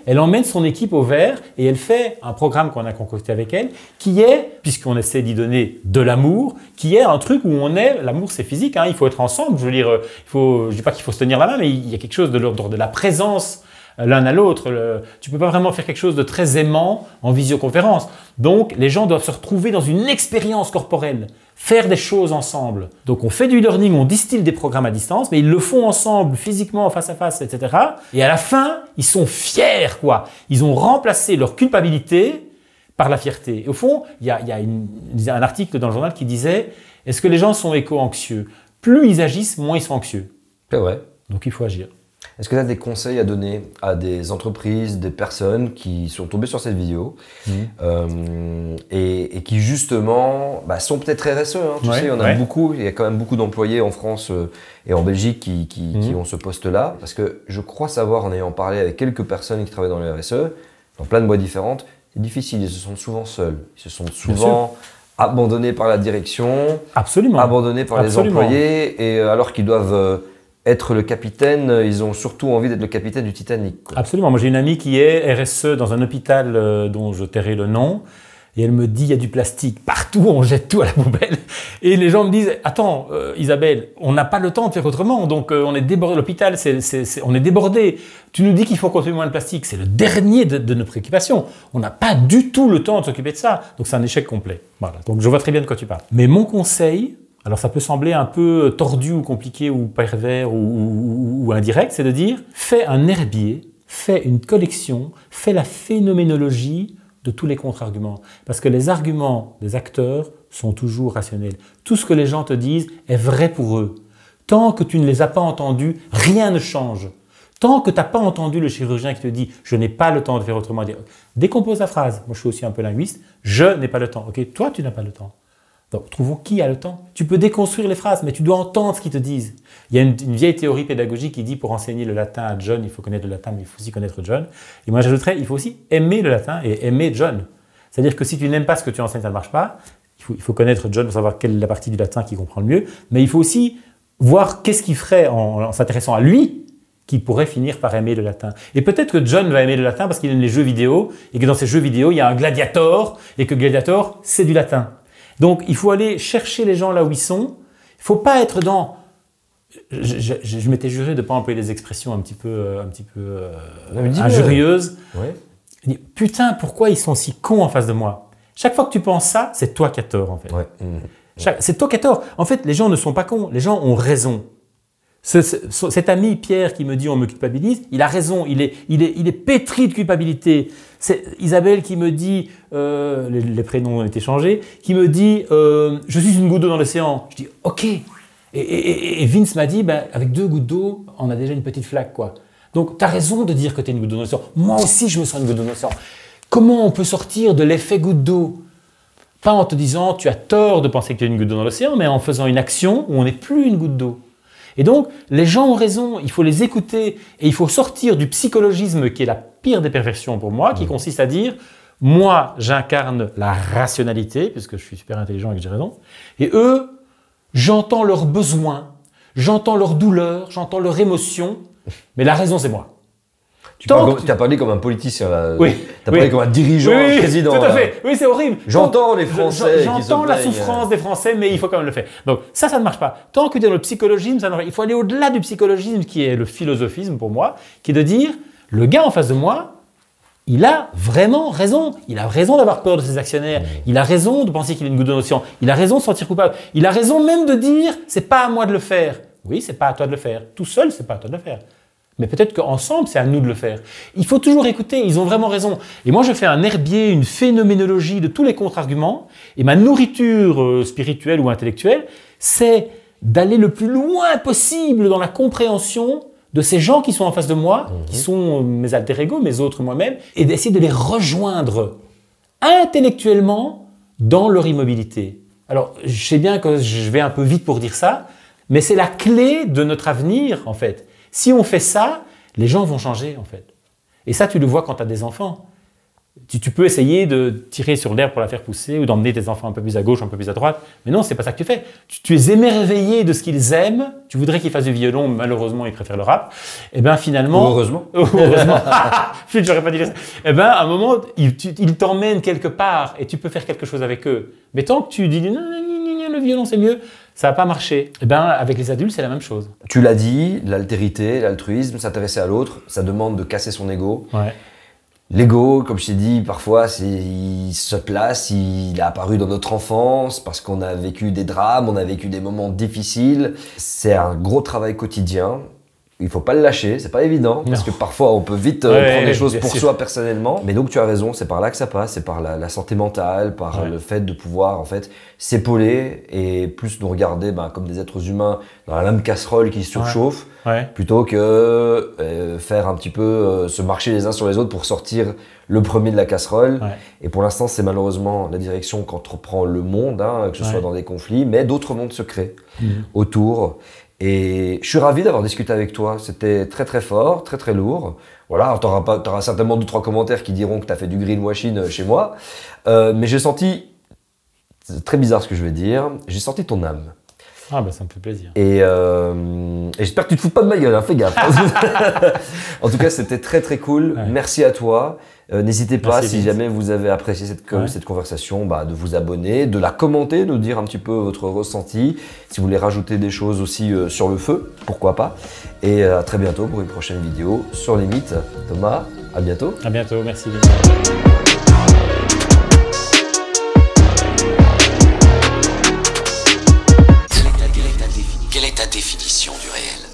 elle emmène son équipe au vert et elle fait un programme qu'on a concocté avec elle qui est, puisqu'on essaie d'y donner de l'amour, qui est un truc où on est, l'amour c'est physique, il faut être ensemble. Je veux dire, je dis pas qu'il faut se tenir la main, mais il y a quelque chose de l'ordre de la présence l'un à l'autre. Tu ne peux pas vraiment faire quelque chose de très aimant en visioconférence. Donc, les gens doivent se retrouver dans une expérience corporelle, faire des choses ensemble. Donc, on fait du e-learning, on distille des programmes à distance, mais ils le font ensemble, physiquement, face à face, etc. Et à la fin, ils sont fiers, quoi. Ils ont remplacé leur culpabilité par la fierté. Et au fond, il y a un article dans le journal qui disait « Est-ce que les gens sont éco-anxieux ?» Plus ils agissent, moins ils sont anxieux. C'est vrai. Donc, il faut agir. Est-ce que tu as des conseils à donner à des entreprises, des personnes qui sont tombées sur cette vidéo et qui justement sont peut-être RSE, tu sais, il y a quand même beaucoup d'employés en France et en Belgique qui ont ce poste-là, parce que je crois savoir, en ayant parlé avec quelques personnes qui travaillent dans le RSE, dans plein de boîtes différentes, c'est difficile, ils se sentent souvent seuls, ils se sentent souvent abandonnés par la direction, abandonnés par les employés, et alors qu'ils doivent être le capitaine, ils ont surtout envie d'être le capitaine du Titanic, quoi. Absolument. Moi, j'ai une amie qui est RSE dans un hôpital dont je tairai le nom. Et elle me dit, il y a du plastique partout, on jette tout à la poubelle. Et les gens me disent, attends, Isabelle, on n'a pas le temps de faire autrement. Donc, on est débordé. L'hôpital, on est débordé. Tu nous dis qu'il faut consommer moins de plastique. C'est le dernier de nos préoccupations. On n'a pas du tout le temps de s'occuper de ça. Donc, c'est un échec complet. Voilà. Donc, je vois très bien de quoi tu parles. Mais mon conseil Alors ça peut sembler un peu tordu ou compliqué ou pervers ou indirect, c'est de dire fais un herbier, fais une collection, fais la phénoménologie de tous les contre-arguments. Parce que les arguments des acteurs sont toujours rationnels. Tout ce que les gens te disent est vrai pour eux. Tant que tu ne les as pas entendus, rien ne change. Tant que tu n'as pas entendu le chirurgien qui te dit « je n'ai pas le temps de faire autrement », décompose la phrase. Moi, je suis aussi un peu linguiste. « Je n'ai pas le temps ». Ok, toi, tu n'as pas le temps. Donc, trouvons qui a le temps. Tu peux déconstruire les phrases, mais tu dois entendre ce qu'ils te disent. Il y a une vieille théorie pédagogique qui dit pour enseigner le latin à John, il faut connaître le latin, mais il faut aussi connaître John. Et moi, j'ajouterais, il faut aussi aimer le latin et aimer John. C'est-à-dire que si tu n'aimes pas ce que tu enseignes, ça ne marche pas. Il faut connaître John pour savoir quelle est la partie du latin qu'il comprend le mieux. Mais il faut aussi voir qu'est-ce qu'il ferait en s'intéressant à lui, qui pourrait finir par aimer le latin. Et peut-être que John va aimer le latin parce qu'il aime les jeux vidéo, et que dans ces jeux vidéo, il y a un gladiator, et que gladiator, c'est du latin. Donc, il faut aller chercher les gens là où ils sont. Il ne faut pas être dans... Je m'étais juré de ne pas employer des expressions un petit peu injurieuses. Ouais. Putain, pourquoi ils sont si cons en face de moi? Chaque fois que tu penses ça, c'est toi qui as tort, en fait. Ouais. C'est toi qui as tort. En fait, les gens ne sont pas cons. Les gens ont raison. Cet ami Pierre qui me dit on me culpabilise, il a raison, il est pétri de culpabilité. C'est Isabelle qui me dit, les prénoms ont été changés, qui me dit je suis une goutte d'eau dans l'océan. Je dis ok. Et Vince m'a dit ben, avec 2 gouttes d'eau, on a déjà une petite flaque quoi. Donc tu as raison de dire que tu es une goutte d'eau dans l'océan. Moi aussi je me sens une goutte d'eau dans l'océan. Comment on peut sortir de l'effet goutte d'eau? Pas en te disant tu as tort de penser que tu es une goutte d'eau dans l'océan, mais en faisant une action où on n'est plus une goutte d'eau. Et donc, les gens ont raison, il faut les écouter et il faut sortir du psychologisme qui est la pire des perversions pour moi, qui consiste à dire « moi, j'incarne la rationalité, puisque je suis super intelligent et que j'ai raison, et eux, j'entends leurs besoins, j'entends leurs douleurs, j'entends leurs émotions, mais la raison, c'est moi. » Tu as parlé comme un politicien, là. Oui. Tu as parlé comme un dirigeant, un président. Tout à fait. Oui, c'est horrible. J'entends les Français. J'entends la souffrance des Français, mais il faut quand même le faire. Donc, ça ne marche pas. Tant que tu es dans le psychologisme, il faut aller au-delà du psychologisme, qui est le philosophisme pour moi, qui est de dire le gars en face de moi, il a vraiment raison. Il a raison d'avoir peur de ses actionnaires. Il a raison de penser qu'il est une goutte d'eau dans l'océan. Il a raison de se sentir coupable. Il a raison même de dire c'est pas à moi de le faire. Oui, c'est pas à toi de le faire. Tout seul, c'est pas à toi de le faire. Mais peut-être qu'ensemble, c'est à nous de le faire. Il faut toujours écouter, ils ont vraiment raison. Et moi, je fais un herbier, une phénoménologie de tous les contre-arguments. Et ma nourriture spirituelle ou intellectuelle, c'est d'aller le plus loin possible dans la compréhension de ces gens qui sont en face de moi, qui sont mes alter ego, mes autres moi-même, et d'essayer de les rejoindre intellectuellement dans leur immobilité. Alors, je sais bien que je vais un peu vite pour dire ça, mais c'est la clé de notre avenir, en fait. Si on fait ça, les gens vont changer, en fait. Et ça, tu le vois quand tu as des enfants. Tu peux essayer de tirer sur l'herbe pour la faire pousser ou d'emmener tes enfants un peu plus à gauche, un peu plus à droite. Mais non, c'est pas ça que tu fais. Tu es émerveillé de ce qu'ils aiment. Tu voudrais qu'ils fassent du violon, mais malheureusement, ils préfèrent le rap. Et bien finalement... Heureusement. Heureusement. Flûte, j'aurais pas dit ça. Et bien à un moment, ils t'emmènent quelque part et tu peux faire quelque chose avec eux. Mais tant que tu dis non, le violon c'est mieux, ça va pas marcher. Et bien avec les adultes, c'est la même chose. Tu l'as dit, l'altérité, l'altruisme, s'intéresser à l'autre, ça demande de casser son ego. Ouais. L'ego, comme je t'ai dit, parfois, il se place, il a apparu dans notre enfance parce qu'on a vécu des drames, on a vécu des moments difficiles. C'est un gros travail quotidien. Il faut pas le lâcher, c'est pas évident parce que parfois on peut vite prendre les choses pour soi personnellement. Mais donc tu as raison, c'est par là que ça passe, c'est par la santé mentale, par le fait de pouvoir en fait s'épauler et plus nous regarder comme des êtres humains dans la même casserole qui surchauffe, plutôt que faire un petit peu se marcher les uns sur les autres pour sortir le premier de la casserole. Et pour l'instant, c'est malheureusement la direction qu'entreprend le monde, que ce soit dans des conflits, mais d'autres mondes se créent autour. Et je suis ravi d'avoir discuté avec toi, c'était très très fort, très très lourd. Voilà, tu auras certainement 2-3 commentaires qui diront que tu as fait du greenwashing chez moi. Mais j'ai senti, c'est très bizarre ce que je vais dire, j'ai senti ton âme. Ah bah ça me fait plaisir. Et j'espère que tu te fous pas de ma gueule, fais gaffe. En tout cas, c'était très très cool, merci à toi. N'hésitez pas, si jamais vous avez apprécié cette conversation, de vous abonner, de la commenter, de nous dire un petit peu votre ressenti. Si vous voulez rajouter des choses aussi sur le feu, pourquoi pas. Et à très bientôt pour une prochaine vidéo sur les mythes. Thomas, à bientôt. À bientôt, merci. Quelle est ta définition du réel?